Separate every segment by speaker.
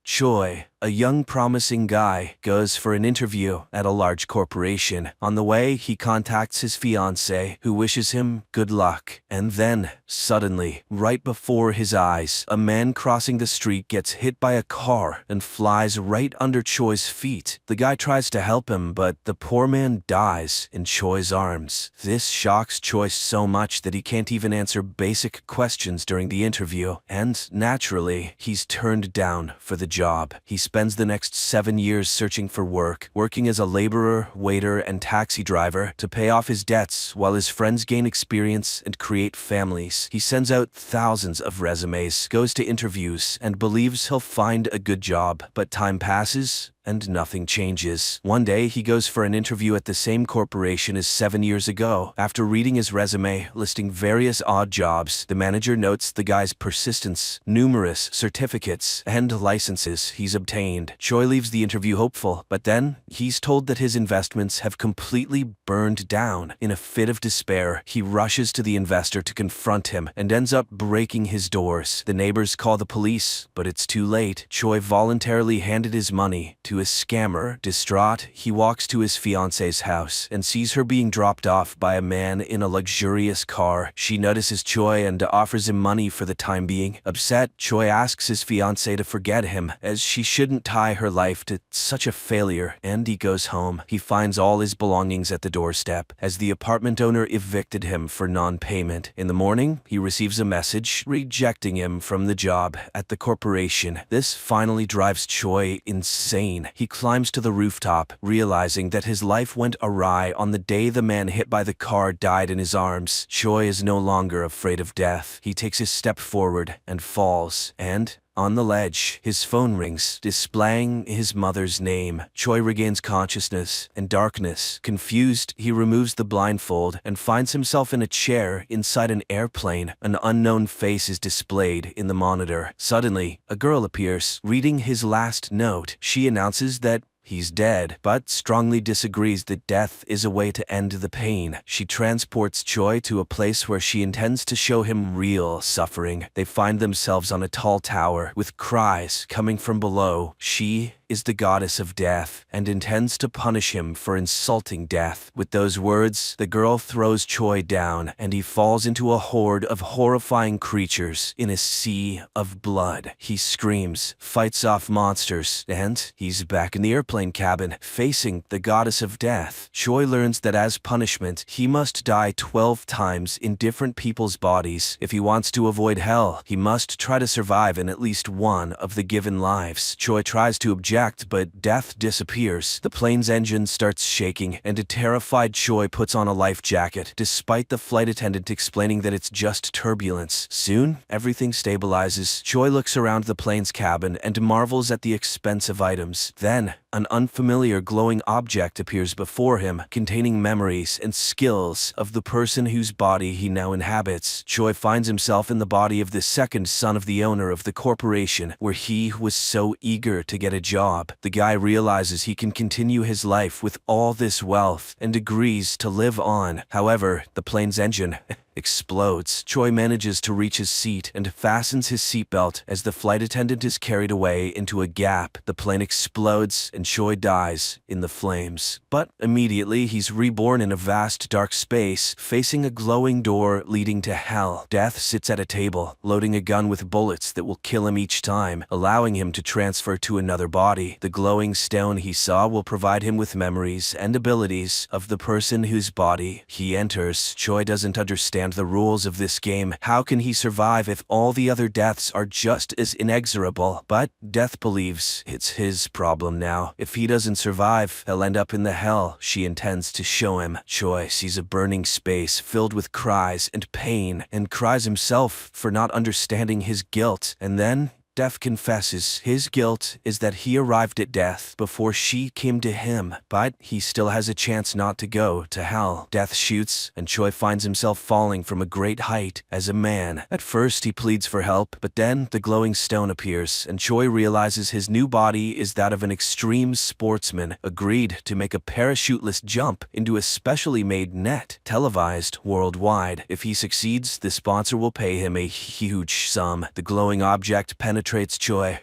Speaker 1: Choi, a young promising guy, goes for an interview at a large corporation. On the way, he contacts his fiancée, who wishes him good luck. And then, suddenly, right before his eyes, a man crossing the street gets hit by a car and flies right under Choi's feet. The guy tries to help him, but the poor man dies in Choi's arms. This shocks Choi so much that he can't even answer basic questions during the interview, and naturally, he's turned down for the job. He spends the next 7 years searching for work, working as a laborer, waiter, and taxi driver to pay off his debts while his friends gain experience and create families. He sends out thousands of resumes, goes to interviews, and believes he'll find a good job. But time passes, and nothing changes. One day, he goes for an interview at the same corporation as 7 years ago. After reading his resume, listing various odd jobs, the manager notes the guy's persistence, numerous certificates, and licenses he's obtained. Choi leaves the interview hopeful, but then he's told that his investments have completely burned down. In a fit of despair, he rushes to the investor to confront him and ends up breaking his doors. The neighbors call the police, but it's too late. Choi voluntarily handed his money to a scammer. Distraught, he walks to his fiancée's house and sees her being dropped off by a man in a luxurious car. She notices Choi and offers him money for the time being. Upset, Choi asks his fiancée to forget him, as she shouldn't tie her life to such a failure, and he goes home. He finds all his belongings at the doorstep, as the apartment owner evicted him for non-payment. In the morning, he receives a message rejecting him from the job at the corporation. This finally drives Choi insane. He climbs to the rooftop, realizing that his life went awry on the day the man hit by the car died in his arms. Choi is no longer afraid of death. He takes a step forward and falls, and on the ledge, his phone rings, displaying his mother's name. Choi regains consciousness and darkness. Confused, he removes the blindfold and finds himself in a chair inside an airplane. An unknown face is displayed in the monitor. Suddenly, a girl appears, reading his last note. She announces that he's dead, but strongly disagrees that death is a way to end the pain. She transports Choi to a place where she intends to show him real suffering. They find themselves on a tall tower, with cries coming from below. She is the goddess of death and intends to punish him for insulting death. With those words, the girl throws Choi down and he falls into a horde of horrifying creatures in a sea of blood. He screams, fights off monsters, and he's back in the airplane cabin, facing the goddess of death. Choi learns that as punishment, he must die 12 times in different people's bodies. If he wants to avoid hell, he must try to survive in at least one of the given lives. Choi tries to object, but death disappears. The plane's engine starts shaking, and a terrified Choi puts on a life jacket, despite the flight attendant explaining that it's just turbulence. Soon, everything stabilizes. Choi looks around the plane's cabin and marvels at the expensive items. Then, an unfamiliar glowing object appears before him, containing memories and skills of the person whose body he now inhabits. Choi finds himself in the body of the second son of the owner of the corporation, where he was so eager to get a job. The guy realizes he can continue his life with all this wealth and agrees to live on. However, the plane's engine explodes. Choi manages to reach his seat and fastens his seatbelt as the flight attendant is carried away into a gap. The plane explodes and Choi dies in the flames. But immediately he's reborn in a vast dark space, facing a glowing door leading to hell. Death sits at a table, loading a gun with bullets that will kill him each time, allowing him to transfer to another body. The glowing stone he saw will provide him with memories and abilities of the person whose body he enters. Choi doesn't understand the rules of this game. How can he survive if all the other deaths are just as inexorable? But Death believes it's his problem now. If he doesn't survive, he'll end up in the hell she intends to show him. Choi sees a burning space filled with cries and pain, and cries himself for not understanding his guilt. And then Death confesses his guilt is that he arrived at death before she came to him, but he still has a chance not to go to hell. Death shoots, and Choi finds himself falling from a great height as a man. At first, he pleads for help, but then the glowing stone appears, and Choi realizes his new body is that of an extreme sportsman, agreed to make a parachuteless jump into a specially made net, televised worldwide. If he succeeds, the sponsor will pay him a huge sum. The glowing object penetrates penetrates Choi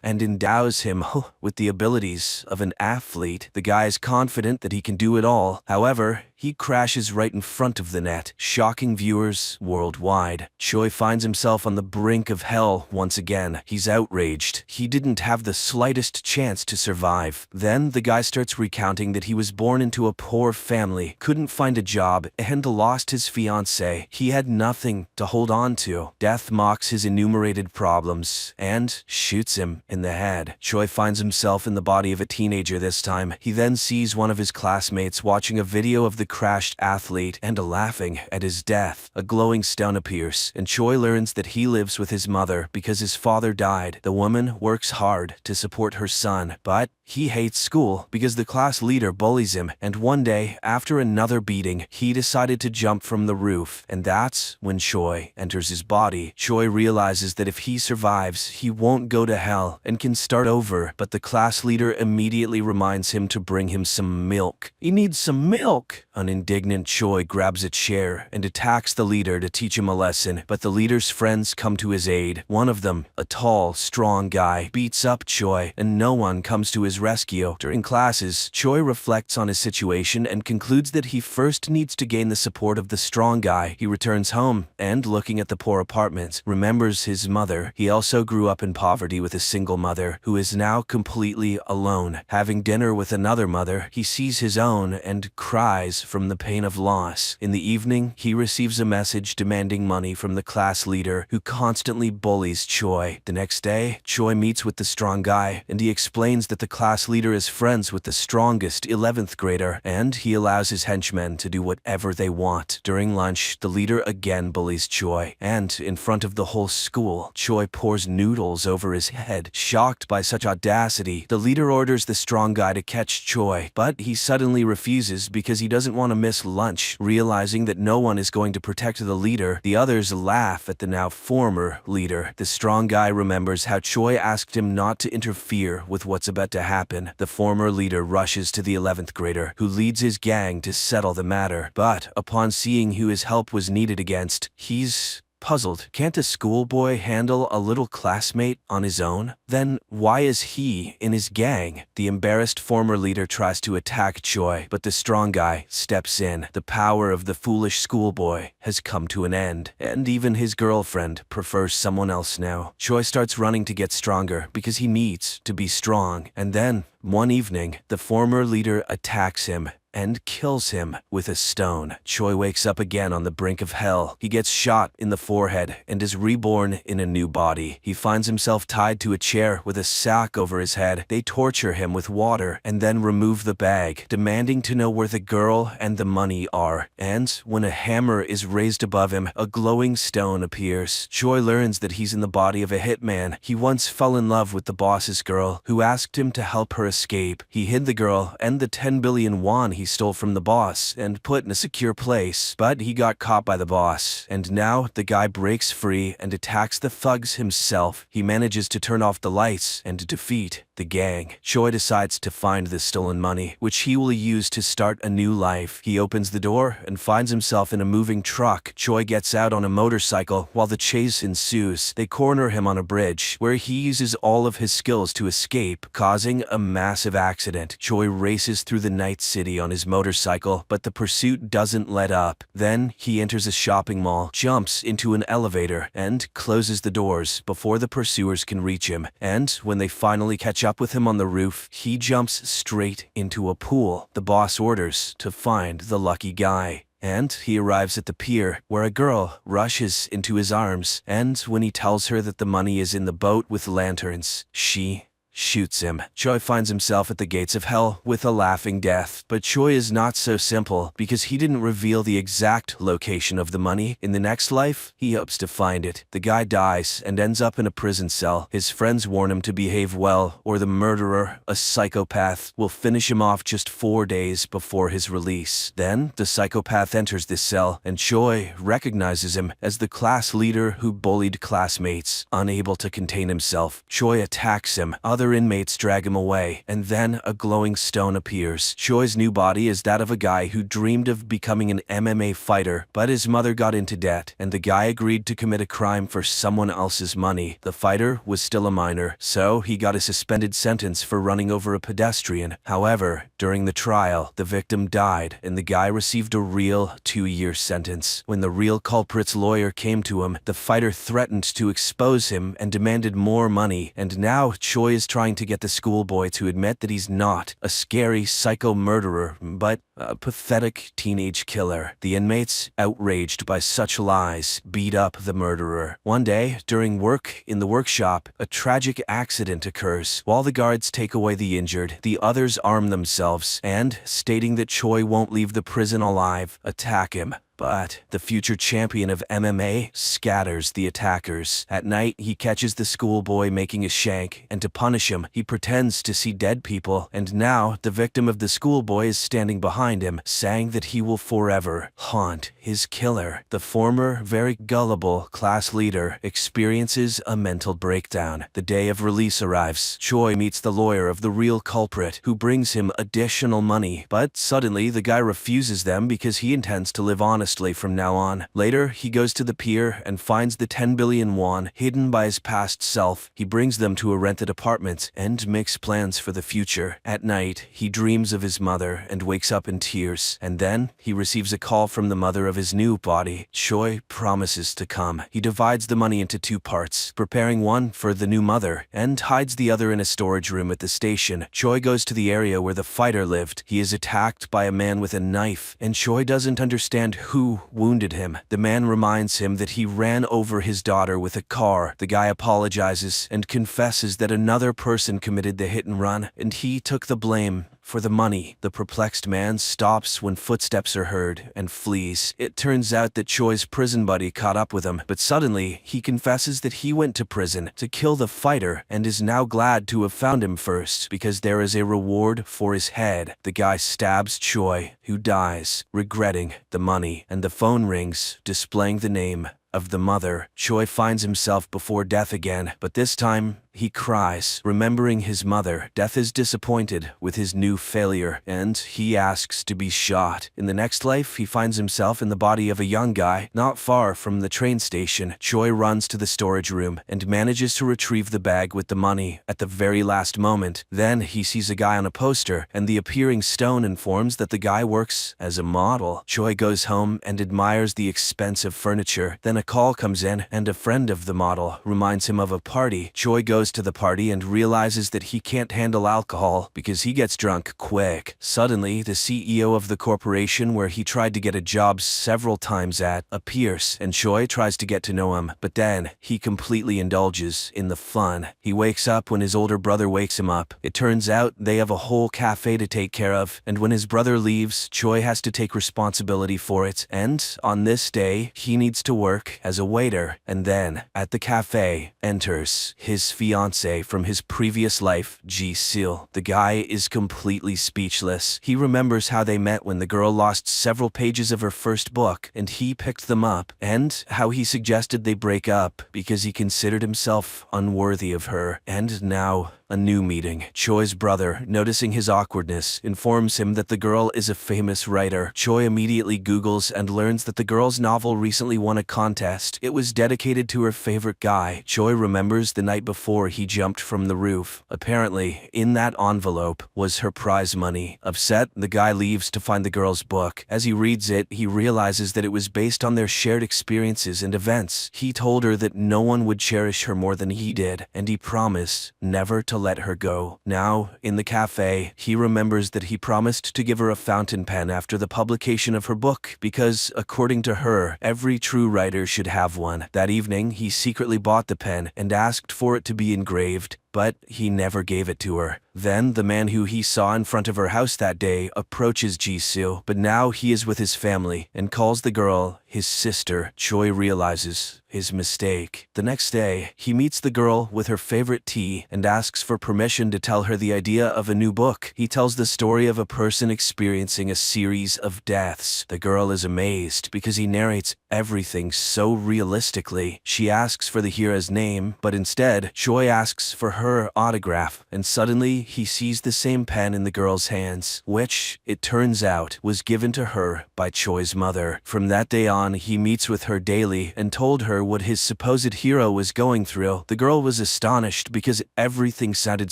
Speaker 1: and endows him with the abilities of an athlete. The guy is confident that he can do it all. However, he crashes right in front of the net, shocking viewers worldwide. Choi finds himself on the brink of hell once again. He's outraged. He didn't have the slightest chance to survive. Then the guy starts recounting that he was born into a poor family, couldn't find a job, and lost his fiancée. He had nothing to hold on to. Death mocks his enumerated problems and shoots him in the head. Choi finds himself in the body of a teenager this time. He then sees one of his classmates watching a video of the crashed athlete and laughing at his death. A glowing stone appears, and Choi learns that he lives with his mother because his father died. The woman works hard to support her son, but he hates school because the class leader bullies him, and one day, after another beating, he decided to jump from the roof, and that's when Choi enters his body. Choi realizes that if he survives, he won't go to hell and can start over, but the class leader immediately reminds him to bring him some milk. He needs some milk! An indignant Choi grabs a chair and attacks the leader to teach him a lesson, but the leader's friends come to his aid. One of them, a tall, strong guy, beats up Choi, and no one comes to his rescue. During classes, Choi reflects on his situation and concludes that he first needs to gain the support of the strong guy. He returns home and, looking at the poor apartments, remembers his mother. He also grew up in poverty with a single mother, who is now completely alone. Having dinner with another mother, he sees his own and cries from the pain of loss. In the evening, he receives a message demanding money from the class leader, who constantly bullies Choi. The next day, Choi meets with the strong guy, and he explains that the class leader is friends with the strongest 11th grader, and he allows his henchmen to do whatever they want. During lunch, the leader again bullies Choi, and in front of the whole school, Choi pours noodles over his head. Shocked by such audacity, the leader orders the strong guy to catch Choi, but he suddenly refuses because he doesn't want to miss lunch. Realizing that no one is going to protect the leader, the others laugh at the now former leader. The strong guy remembers how Choi asked him not to interfere with what's about to happen. The former leader rushes to the 11th grader, who leads his gang to settle the matter. But upon seeing who his help was needed against, he's puzzled. Can't a schoolboy handle a little classmate on his own? Then why is he in his gang? The embarrassed former leader tries to attack Choi, but the strong guy steps in. The power of the foolish schoolboy has come to an end, and even his girlfriend prefers someone else now. Choi starts running to get stronger because he needs to be strong, and then, one evening, the former leader attacks him and kills him with a stone. Choi wakes up again on the brink of hell. He gets shot in the forehead and is reborn in a new body. He finds himself tied to a chair with a sack over his head. They torture him with water and then remove the bag, demanding to know where the girl and the money are. And when a hammer is raised above him, a glowing stone appears. Choi learns that he's in the body of a hitman. He once fell in love with the boss's girl, who asked him to help her escape. He hid the girl and the 10 billion won he stole from the boss and put in a secure place, but he got caught by the boss, and now the guy breaks free and attacks the thugs himself. He manages to turn off the lights and defeat the gang. Choi decides to find the stolen money, which he will use to start a new life. He opens the door and finds himself in a moving truck. Choi gets out on a motorcycle while the chase ensues. They corner him on a bridge, where he uses all of his skills to escape, causing a massive accident. Choi races through the night city on his motorcycle, but the pursuit doesn't let up. Then he enters a shopping mall, jumps into an elevator, and closes the doors before the pursuers can reach him. And when they finally catch up with him on the roof, he jumps straight into a pool. The boss orders to find the lucky guy, and he arrives at the pier, where a girl rushes into his arms, and when he tells her that the money is in the boat with lanterns, she shoots him. Choi finds himself at the gates of hell with a laughing death. But Choi is not so simple, because he didn't reveal the exact location of the money. In the next life, he hopes to find it. The guy dies and ends up in a prison cell. His friends warn him to behave well, or the murderer, a psychopath, will finish him off just 4 days before his release. Then, the psychopath enters this cell, and Choi recognizes him as the class leader who bullied classmates. Unable to contain himself, Choi attacks him. Others other inmates drag him away, and then a glowing stone appears. Choi's new body is that of a guy who dreamed of becoming an MMA fighter, but his mother got into debt, and the guy agreed to commit a crime for someone else's money. The fighter was still a minor, so he got a suspended sentence for running over a pedestrian. However, during the trial, the victim died, and the guy received a real 2-year sentence. When the real culprit's lawyer came to him, the fighter threatened to expose him and demanded more money, and now Choi is trying to get the schoolboy to admit that he's not a scary psycho murderer, but a pathetic teenage killer. The inmates, outraged by such lies, beat up the murderer. One day, during work in the workshop, a tragic accident occurs. While the guards take away the injured, the others arm themselves and, stating that Choi won't leave the prison alive, attack him. But the future champion of MMA scatters the attackers. At night, he catches the schoolboy making a shank, and to punish him, he pretends to see dead people, and now the victim of the schoolboy is standing behind him, saying that he will forever haunt his killer. The former, very gullible class leader experiences a mental breakdown. The day of release arrives. Choi meets the lawyer of the real culprit, who brings him additional money, but suddenly the guy refuses them because he intends to live honestly from now on. Later, he goes to the pier and finds the 10 billion won hidden by his past self. He brings them to a rented apartment and makes plans for the future. At night, he dreams of his mother and wakes up in tears, and then he receives a call from the mother of his new body. Choi promises to come. He divides the money into 2 parts, preparing one for the new mother and hides the other in a storage room at the station. Choi goes to the area where the fighter lived. He is attacked by a man with a knife, and Choi doesn't understand who wounded him. The man reminds him that he ran over his daughter with a car. The guy apologizes and confesses that another person committed the hit and run, and he took the blame for the money. The perplexed man stops when footsteps are heard and flees. It turns out that Choi's prison buddy caught up with him, but suddenly he confesses that he went to prison to kill the fighter and is now glad to have found him first because there is a reward for his head. The guy stabs Choi, who dies, regretting the money, and the phone rings, displaying the name of the mother. Choi finds himself before death again, but this time he cries, remembering his mother. Death is disappointed with his new failure, and he asks to be shot. In the next life, he finds himself in the body of a young guy, not far from the train station. Choi runs to the storage room and manages to retrieve the bag with the money at the very last moment. Then he sees a guy on a poster, and the appearing stone informs that the guy works as a model. Choi goes home and admires the expensive furniture. Then a call comes in, and a friend of the model reminds him of a party. Choi goes to the party and realizes that he can't handle alcohol because he gets drunk quick. Suddenly, the CEO of the corporation where he tried to get a job several times at appears, and Choi tries to get to know him, but then he completely indulges in the fun. He wakes up when his older brother wakes him up. It turns out they have a whole cafe to take care of, and when his brother leaves, Choi has to take responsibility for it, and on this day, he needs to work as a waiter. And then, at the cafe, enters his fiancée from his previous life, Ji-sil. The guy is completely speechless. He remembers how they met when the girl lost several pages of her first book, and he picked them up, and how he suggested they break up because he considered himself unworthy of her. And now, a new meeting. Choi's brother, noticing his awkwardness, informs him that the girl is a famous writer. Choi immediately Googles and learns that the girl's novel recently won a contest. It was dedicated to her favorite guy. Choi remembers the night before he jumped from the roof. Apparently, in that envelope was her prize money. Upset, the guy leaves to find the girl's book. As he reads it, he realizes that it was based on their shared experiences and events. He told her that no one would cherish her more than he did, and he promised never to let her go. Now, in the cafe, he remembers that he promised to give her a fountain pen after the publication of her book because, according to her, every true writer should have one. That evening, he secretly bought the pen and asked for it to be engraved, but he never gave it to her. Then, the man who he saw in front of her house that day approaches Ji-sil, but now he is with his family and calls the girl his sister. Choi realizes his mistake. The next day, he meets the girl with her favorite tea and asks for permission to tell her the idea of a new book. He tells the story of a person experiencing a series of deaths. The girl is amazed because he narrates everything so realistically. She asks for the hero's name, but instead, Choi asks for her her autograph, and suddenly he sees the same pen in the girl's hands, which, it turns out, was given to her by Choi's mother. From that day on, he meets with her daily and told her what his supposed hero was going through. The girl was astonished because everything sounded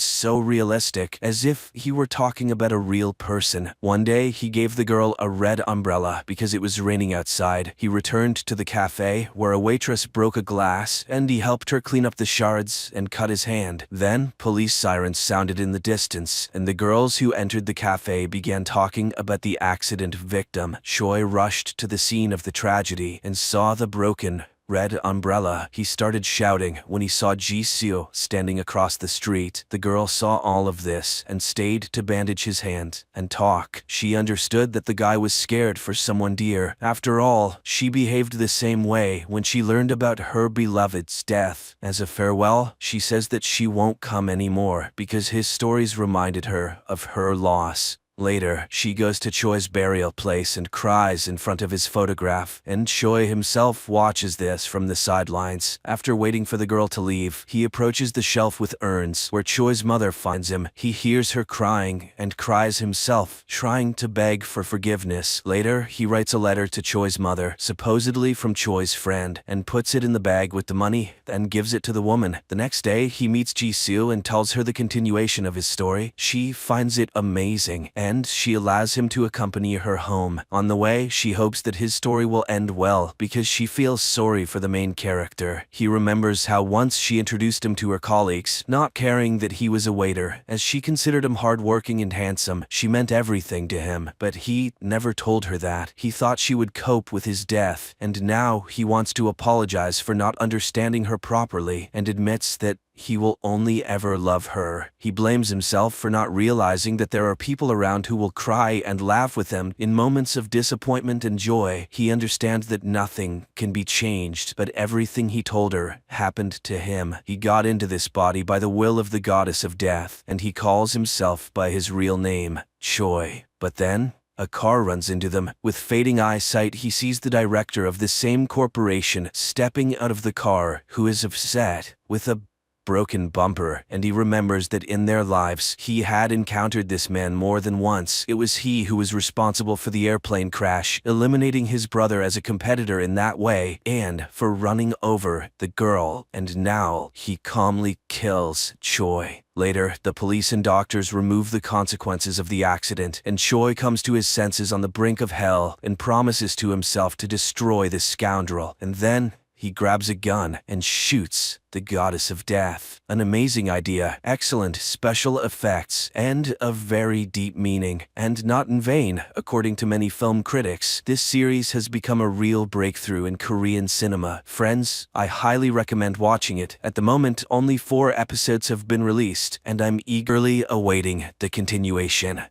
Speaker 1: so realistic, as if he were talking about a real person. One day, he gave the girl a red umbrella because it was raining outside. He returned to the cafe, where a waitress broke a glass, and he helped her clean up the shards and cut his hand. Then, police sirens sounded in the distance, and the girls who entered the cafe began talking about the accident victim. Choi rushed to the scene of the tragedy and saw the broken red umbrella. He started shouting when he saw Ji-soo standing across the street. The girl saw all of this and stayed to bandage his hand and talk. She understood that the guy was scared for someone dear. After all, she behaved the same way when she learned about her beloved's death. As a farewell, she says that she won't come anymore because his stories reminded her of her loss. Later, she goes to Choi's burial place and cries in front of his photograph, and Choi himself watches this from the sidelines. After waiting for the girl to leave, he approaches the shelf with urns, where Choi's mother finds him. He hears her crying and cries himself, trying to beg for forgiveness. Later, he writes a letter to Choi's mother, supposedly from Choi's friend, and puts it in the bag with the money, and gives it to the woman. The next day, he meets Ji-soo and tells her the continuation of his story. She finds it amazing, and she allows him to accompany her home. On the way, she hopes that his story will end well because she feels sorry for the main character. He remembers how once she introduced him to her colleagues, not caring that he was a waiter, as she considered him hardworking and handsome. She meant everything to him, but he never told her that. He thought she would cope with his death, and now he wants to apologize for not understanding her properly and admits that he will only ever love her. He blames himself for not realizing that there are people around who will cry and laugh with him in moments of disappointment and joy. He understands that nothing can be changed, but everything he told her happened to him. He got into this body by the will of the goddess of death, and he calls himself by his real name, Choi. But then, a car runs into them. With fading eyesight, he sees the director of the same corporation stepping out of the car, who is upset, with a broken bumper, and he remembers that in their lives, he had encountered this man more than once. It was he who was responsible for the airplane crash, eliminating his brother as a competitor in that way, and for running over the girl, and now he calmly kills Choi. Later, the police and doctors remove the consequences of the accident, and Choi comes to his senses on the brink of hell and promises to himself to destroy this scoundrel, and then he grabs a gun and shoots the goddess of death. An amazing idea, excellent special effects, and a very deep meaning. And not in vain, according to many film critics, this series has become a real breakthrough in Korean cinema. Friends, I highly recommend watching it. At the moment, only 4 episodes have been released, and I'm eagerly awaiting the continuation.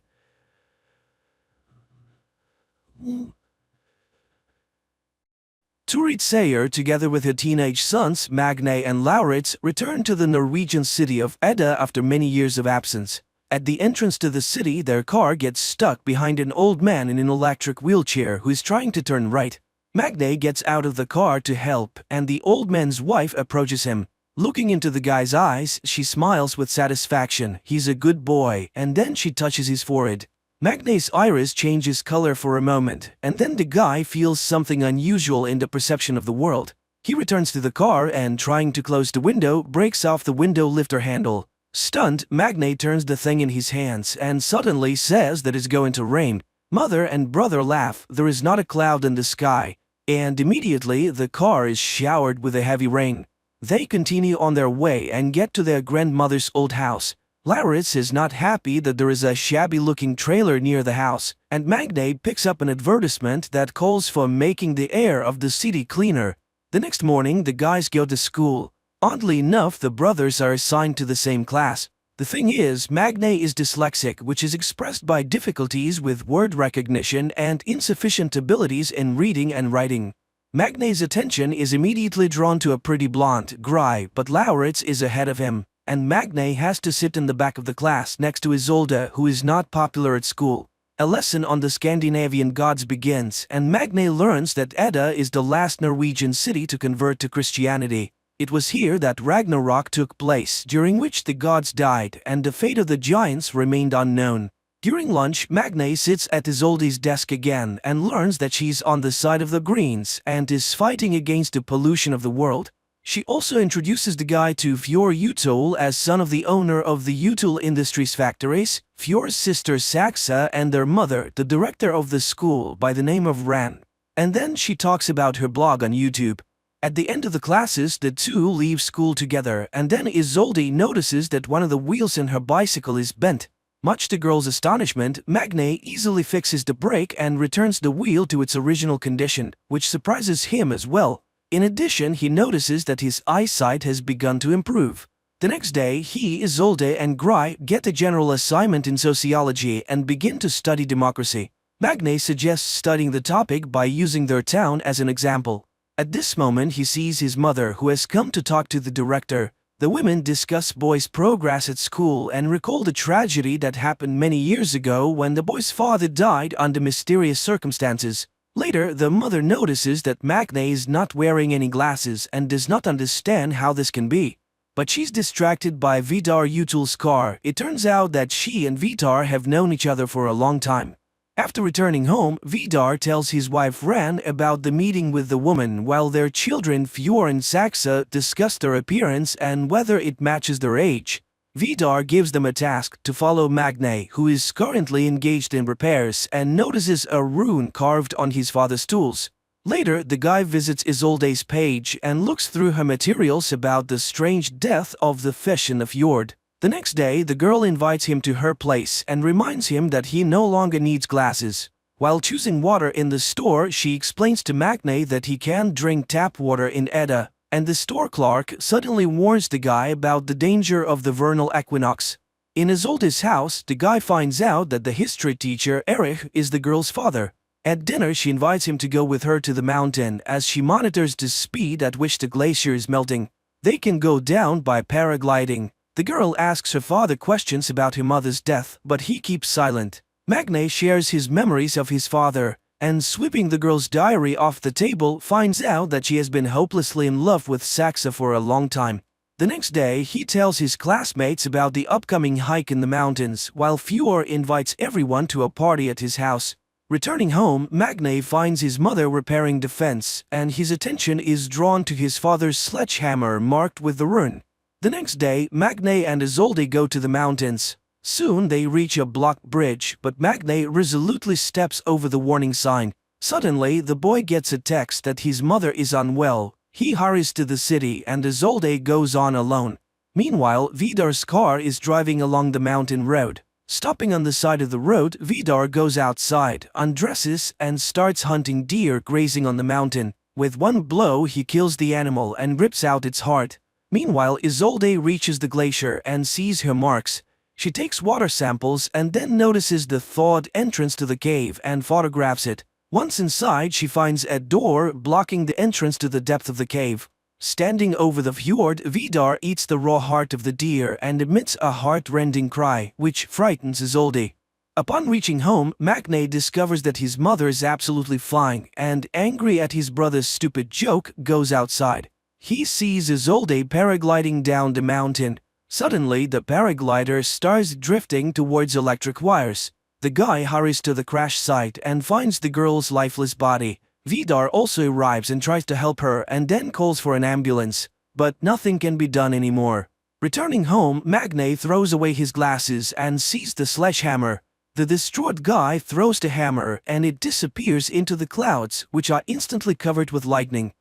Speaker 1: Turid Sayer, together with her teenage sons, Magne and Lauritz, returned to the Norwegian city of Edda after many years of absence. At the entrance to the city, their car gets stuck behind an old man in an electric wheelchair who is trying to turn right. Magne gets out of the car to help, and the old man's wife approaches him. Looking into the guy's eyes, she smiles with satisfaction. He's a good boy, and then she touches his forehead. Magne's iris changes color for a moment, and then the guy feels something unusual in the perception of the world. He returns to the car and, trying to close the window, breaks off the window lifter handle. Stunned, Magne turns the thing in his hands and suddenly says that it's going to rain. Mother and brother laugh. There is not a cloud in the sky, and immediately the car is showered with a heavy rain. They continue on their way and get to their grandmother's old house. Lauritz is not happy that there is a shabby-looking trailer near the house, and Magne picks up an advertisement that calls for making the air of the city cleaner. The next morning, the guys go to school. Oddly enough, the brothers are assigned to the same class. The thing is, Magne is dyslexic, which is expressed by difficulties with word recognition and insufficient abilities in reading and writing. Magne's attention is immediately drawn to a pretty blonde, Gry, but Lauritz is ahead of him, and Magne has to sit in the back of the class next to Isolde, who is not popular at school. A lesson on the Scandinavian gods begins, and Magne learns that Edda is the last Norwegian city to convert to Christianity. It was here that Ragnarok took place, during which the gods died and the fate of the giants remained unknown. During lunch, Magne sits at Isolde's desk again and learns that she's on the side of the Greens and is fighting against the pollution of the world. She also introduces the guy to Fjord Utul as son of the owner of the Utul Industries factories, Fjord's sister Saxa, and their mother, the director of the school by the name of Ran. And then she talks about her blog on YouTube. At the end of the classes, the two leave school together, and then Isolde notices that one of the wheels in her bicycle is bent. Much to the girl's astonishment, Magne easily fixes the brake and returns the wheel to its original condition, which surprises him as well. In addition, he notices that his eyesight has begun to improve. The next day, he, Isolde, and Gry get a general assignment in sociology and begin to study democracy. Magne suggests studying the topic by using their town as an example. At this moment, he sees his mother, who has come to talk to the director. The women discuss boys' progress at school and recall the tragedy that happened many years ago when the boy's father died under mysterious circumstances. Later, the mother notices that Magne is not wearing any glasses and does not understand how this can be. But she's distracted by Vidar Utul's car. It turns out that she and Vidar have known each other for a long time. After returning home, Vidar tells his wife Ran about the meeting with the woman, while their children Fjord and Saxa discuss their appearance and whether it matches their age. Vidar gives them a task to follow Magne, who is currently engaged in repairs and notices a rune carved on his father's tools. Later, the guy visits Isolde's page and looks through her materials about the strange death of the fish in the fjord. The next day, the girl invites him to her place and reminds him that he no longer needs glasses. While choosing water in the store, she explains to Magne that he can drink tap water in Edda, and the store clerk suddenly warns the guy about the danger of the vernal equinox. In Isolde's house, the guy finds out that the history teacher, Erich, is the girl's father. At dinner, she invites him to go with her to the mountain as she monitors the speed at which the glacier is melting. They can go down by paragliding. The girl asks her father questions about her mother's death, but he keeps silent. Magne shares his memories of his father, and sweeping the girl's diary off the table, finds out that she has been hopelessly in love with Saxa for a long time. The next day, he tells his classmates about the upcoming hike in the mountains, while Fjord invites everyone to a party at his house. Returning home, Magne finds his mother repairing the fence, and his attention is drawn to his father's sledgehammer marked with the rune. The next day, Magne and Isolde go to the mountains. Soon they reach a blocked bridge, but Magne resolutely steps over the warning sign. Suddenly, the boy gets a text that his mother is unwell. He hurries to the city and Isolde goes on alone. Meanwhile, Vidar's car is driving along the mountain road. Stopping on the side of the road, Vidar goes outside, undresses, and starts hunting deer grazing on the mountain. With one blow, he kills the animal and rips out its heart. Meanwhile, Isolde reaches the glacier and sees her marks. She takes water samples and then notices the thawed entrance to the cave and photographs it. Once inside, she finds a door blocking the entrance to the depth of the cave. Standing over the fjord, Vidar eats the raw heart of the deer and emits a heart-rending cry, which frightens Isolde. Upon reaching home, Magne discovers that his mother is absolutely fine and, angry at his brother's stupid joke, goes outside. He sees Isolde paragliding down the mountain. Suddenly, the paraglider starts drifting towards electric wires. The guy hurries to the crash site and finds the girl's lifeless body. Vidar also arrives and tries to help her and then calls for an ambulance. But nothing can be done anymore. Returning home, Magne throws away his glasses and sees the sledgehammer. The distraught guy throws the hammer and it disappears into the clouds, which are instantly covered with lightning.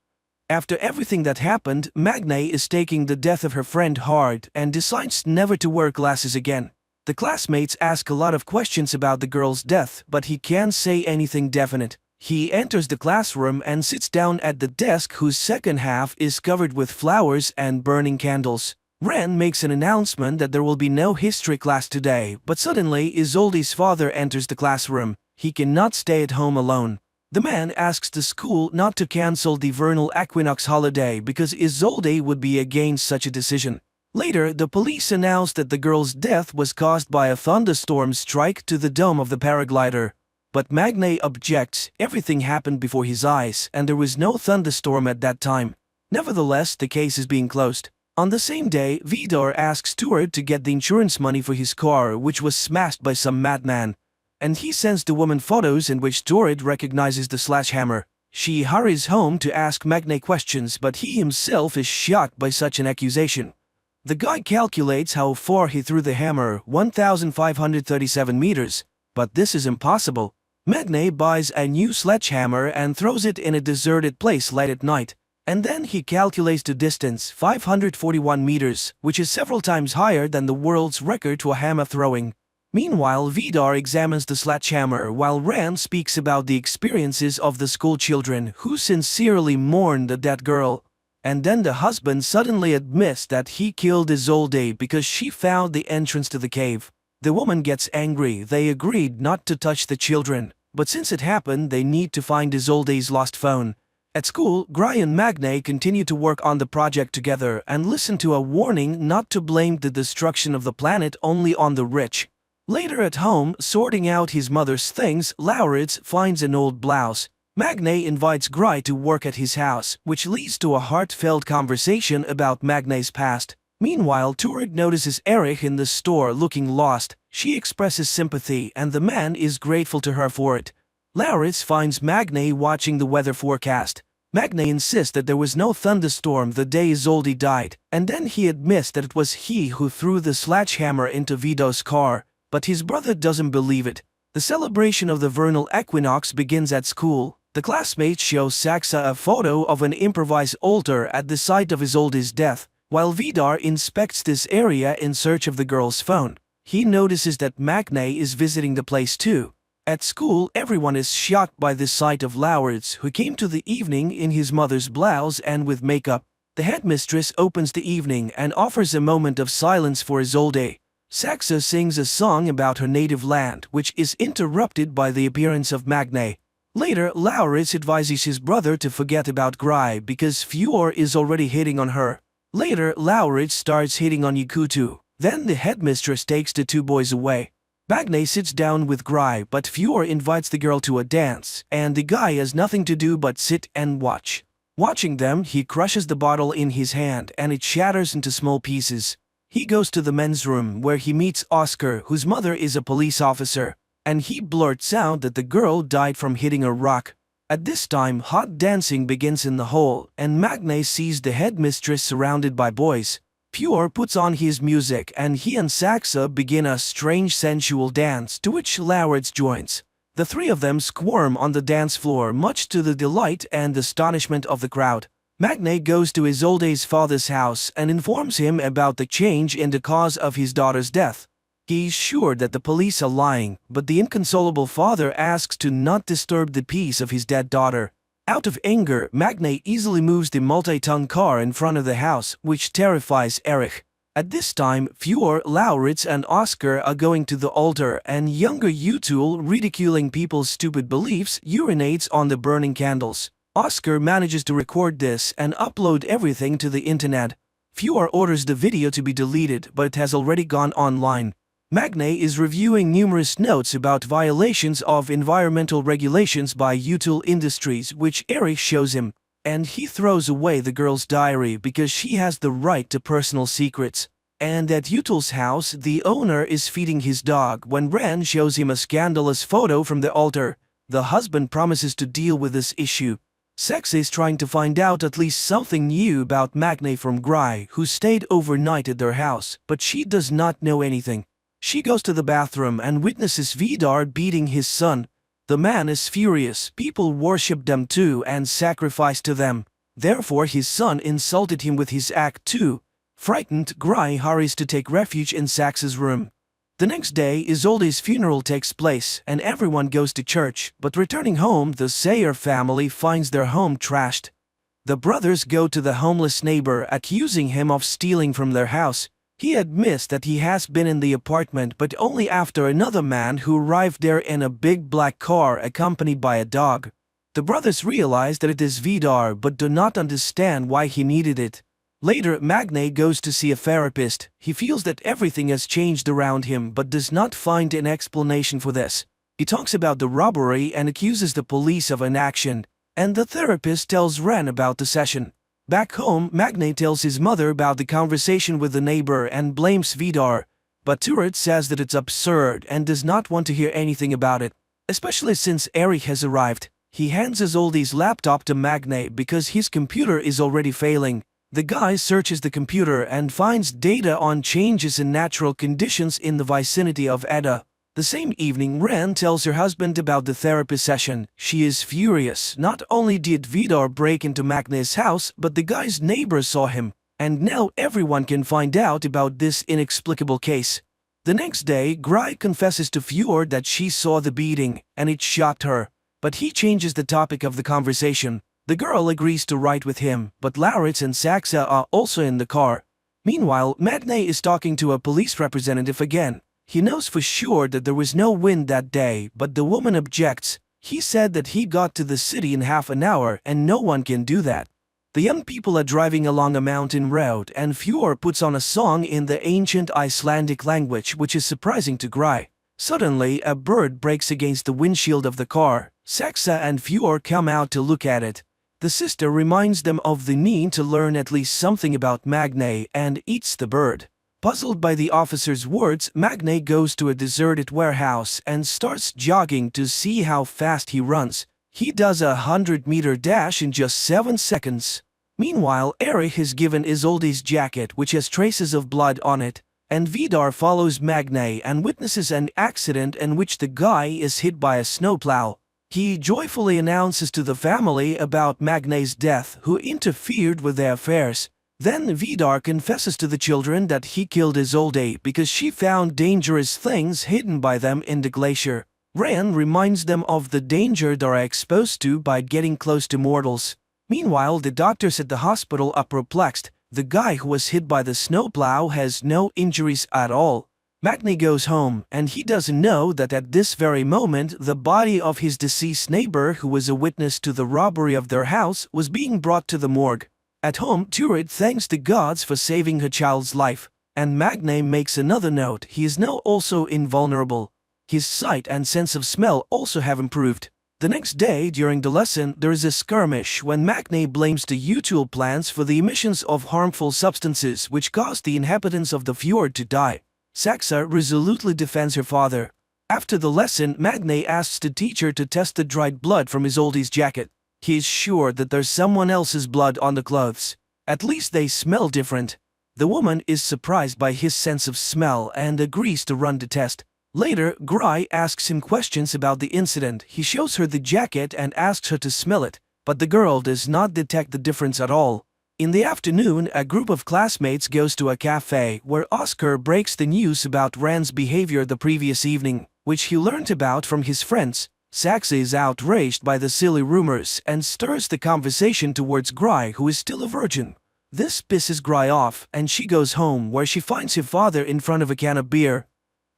Speaker 1: After everything that happened, Magne is taking the death of her friend hard and decides never to wear glasses again. The classmates ask a lot of questions about the girl's death, but he can't say anything definite. He enters the classroom and sits down at the desk whose second half is covered with flowers and burning candles. Ren makes an announcement that there will be no history class today, but suddenly Isolde's father enters the classroom. He cannot stay at home alone. The man asks the school not to cancel the vernal equinox holiday because Isolde would be against such a decision. Later, the police announce that the girl's death was caused by a thunderstorm strike to the dome of the paraglider. But Magne objects. Everything happened before his eyes, and there was no thunderstorm at that time. Nevertheless, the case is being closed. On the same day, Vidar asks Turid to get the insurance money for his car, which was smashed by some madman, and he sends the woman photos in which Turid recognizes the sledgehammer. She hurries home to ask Magne questions, but he himself is shocked by such an accusation. The guy calculates how far he threw the hammer, 1,537 meters, but this is impossible. Magne buys a new sledgehammer and throws it in a deserted place late at night, and then he calculates the distance, 541 meters, which is several times higher than the world's record for hammer throwing. Meanwhile, Vidar examines the sledgehammer while Ran speaks about the experiences of the school children who sincerely mourn the dead girl. And then the husband suddenly admits that he killed Isolde because she found the entrance to the cave. The woman gets angry. They agreed not to touch the children, but since it happened, they need to find Isolde's lost phone. At school, Gry and Magne continue to work on the project together and listen to a warning not to blame the destruction of the planet only on the rich. Later at home, sorting out his mother's things, Laurits finds an old blouse. Magne invites Gry to work at his house, which leads to a heartfelt conversation about Magne's past. Meanwhile, Turid notices Erich in the store looking lost. She expresses sympathy and the man is grateful to her for it. Laurits finds Magne watching the weather forecast. Magne insists that there was no thunderstorm the day Isolde died, and then he admits that it was he who threw the sledgehammer into Vidar's car. But his brother doesn't believe it. The celebration of the vernal equinox begins at school. The classmates show Saxa a photo of an improvised altar at the site of Isolde's death, while Vidar inspects this area in search of the girl's phone. He notices that Magne is visiting the place too. At school, everyone is shocked by the sight of Laurits, who came to the evening in his mother's blouse and with makeup. The headmistress opens the evening and offers a moment of silence for Isolde. Saxa sings a song about her native land, which is interrupted by the appearance of Magne. Later, Laurits advises his brother to forget about Gry because Fjord is already hitting on her. Later, Laurits starts hitting on Yakutu. Then the headmistress takes the two boys away. Magne sits down with Gry, but Fjord invites the girl to a dance, and the guy has nothing to do but sit and watch. Watching them, he crushes the bottle in his hand and it shatters into small pieces. He goes to the men's room where he meets Oscar, whose mother is a police officer, and he blurts out that the girl died from hitting a rock. At this time, hot dancing begins in the hall, and Magne sees the headmistress surrounded by boys. Fjord puts on his music and he and Saxa begin a strange sensual dance to which Laurits joins. The three of them squirm on the dance floor much to the delight and astonishment of the crowd. Magne goes to Isolde's father's house and informs him about the change in the cause of his daughter's death. He is sure that the police are lying, but the inconsolable father asks to not disturb the peace of his dead daughter. Out of anger, Magne easily moves the multi-ton car in front of the house, which terrifies Erich. At this time, Fjord, Laurits and Oscar are going to the altar, and younger Utul, ridiculing people's stupid beliefs, urinates on the burning candles. Oscar manages to record this and upload everything to the internet. Fjord orders the video to be deleted, but it has already gone online. Magne is reviewing numerous notes about violations of environmental regulations by Utul Industries, which Erich shows him, and he throws away the girl's diary because she has the right to personal secrets. And at Utul's house, the owner is feeding his dog when Ran shows him a scandalous photo from the altar. The husband promises to deal with this issue. Saxa is trying to find out at least something new about Magne from Gry, who stayed overnight at their house, but she does not know anything. She goes to the bathroom and witnesses Vidar beating his son. The man is furious. People worship them too and sacrifice to them. Therefore his son insulted him with his act too. Frightened, Gry hurries to take refuge in Saxa's room. The next day, Isolde's funeral takes place and everyone goes to church, but returning home, the Sayer family finds their home trashed. The brothers go to the homeless neighbor, accusing him of stealing from their house. He admits that he has been in the apartment, but only after another man who arrived there in a big black car accompanied by a dog. The brothers realize that it is Vidar but do not understand why he needed it. Later, Magne goes to see a therapist. He feels that everything has changed around him but does not find an explanation for this. He talks about the robbery and accuses the police of inaction, and the therapist tells Ren about the session. Back home, Magne tells his mother about the conversation with the neighbor and blames Vidar, but Turid says that it's absurd and does not want to hear anything about it, especially since Eric has arrived. He hands Isolde's laptop to Magne because his computer is already failing. The guy searches the computer and finds data on changes in natural conditions in the vicinity of Edda. The same evening, Ren tells her husband about the therapy session. She is furious. Not only did Vidar break into Magne's house, but the guy's neighbor saw him. And now everyone can find out about this inexplicable case. The next day, Gry confesses to Fjord that she saw the beating, and it shocked her. But he changes the topic of the conversation. The girl agrees to ride with him, but Lauritz and Saxa are also in the car. Meanwhile, Magne is talking to a police representative again. He knows for sure that there was no wind that day, but the woman objects. He said that he got to the city in half an hour and no one can do that. The young people are driving along a mountain road and Fjord puts on a song in the ancient Icelandic language, which is surprising to Gry. Suddenly, a bird breaks against the windshield of the car. Saxa and Fjord come out to look at it. The sister reminds them of the need to learn at least something about Magne and eats the bird. Puzzled by the officer's words, Magne goes to a deserted warehouse and starts jogging to see how fast he runs. He does a 100-meter dash in just 7 seconds. Meanwhile, Erich has given Isolde's jacket, which has traces of blood on it, and Vidar follows Magne and witnesses an accident in which the guy is hit by a snowplow. He joyfully announces to the family about Magne's death, who interfered with their affairs. Then Vidar confesses to the children that he killed Isolde because she found dangerous things hidden by them in the glacier. Ren reminds them of the danger they are exposed to by getting close to mortals. Meanwhile, the doctors at the hospital are perplexed. The guy who was hit by the snowplow has no injuries at all. Magne goes home, and he doesn't know that at this very moment the body of his deceased neighbor, who was a witness to the robbery of their house, was being brought to the morgue. At home, Turid thanks the gods for saving her child's life, and Magne makes another note. He is now also invulnerable. His sight and sense of smell also have improved. The next day, during the lesson, there is a skirmish when Magne blames the Utul plants for the emissions of harmful substances which caused the inhabitants of the fjord to die. Saxa resolutely defends her father. After the lesson, Magne asks the teacher to test the dried blood from Isolde's jacket. He is sure that there's someone else's blood on the clothes. At least they smell different. The woman is surprised by his sense of smell and agrees to run the test. Later, Gry asks him questions about the incident. He shows her the jacket and asks her to smell it, but the girl does not detect the difference at all. In the afternoon, a group of classmates goes to a cafe where Oscar breaks the news about Ren's behavior the previous evening, which he learned about from his friends. Saxa is outraged by the silly rumors and stirs the conversation towards Gry, who is still a virgin. This pisses Gry off, and she goes home where she finds her father in front of a can of beer.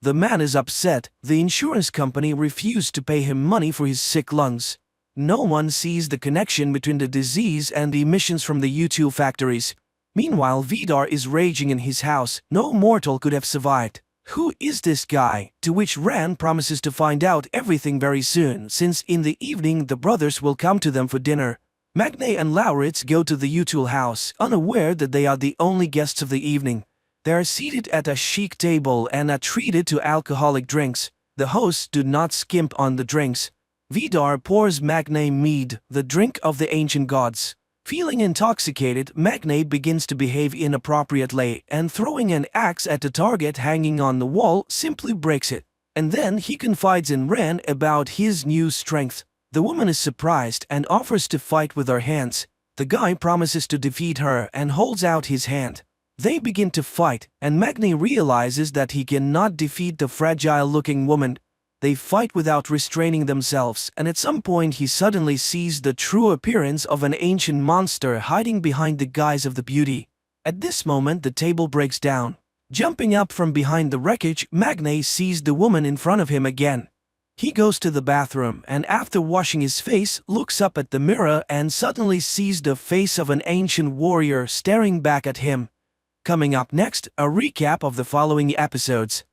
Speaker 1: The man is upset. The insurance company refused to pay him money for his sick lungs. No one sees the connection between the disease and the emissions from the U2 factories. Meanwhile, Vidar is raging in his house. No mortal could have survived. Who is this guy? To which Ran promises to find out everything very soon, since in the evening the brothers will come to them for dinner. Magne and Lauritz go to the Utul house, unaware that they are the only guests of the evening. They are seated at a chic table and are treated to alcoholic drinks. The hosts do not skimp on the drinks. Vidar pours Magne mead, the drink of the ancient gods. Feeling intoxicated, Magne begins to behave inappropriately, and throwing an axe at the target hanging on the wall simply breaks it. And then he confides in Ren about his new strength. The woman is surprised and offers to fight with her hands. The guy promises to defeat her and holds out his hand. They begin to fight, and Magne realizes that he cannot defeat the fragile-looking woman. They fight without restraining themselves, and at some point he suddenly sees the true appearance of an ancient monster hiding behind the guise of the beauty. At this moment the table breaks down. Jumping up from behind the wreckage, Magne sees the woman in front of him again. He goes to the bathroom and after washing his face, looks up at the mirror and suddenly sees the face of an ancient warrior staring back at him. Coming up next, a recap of the following episodes.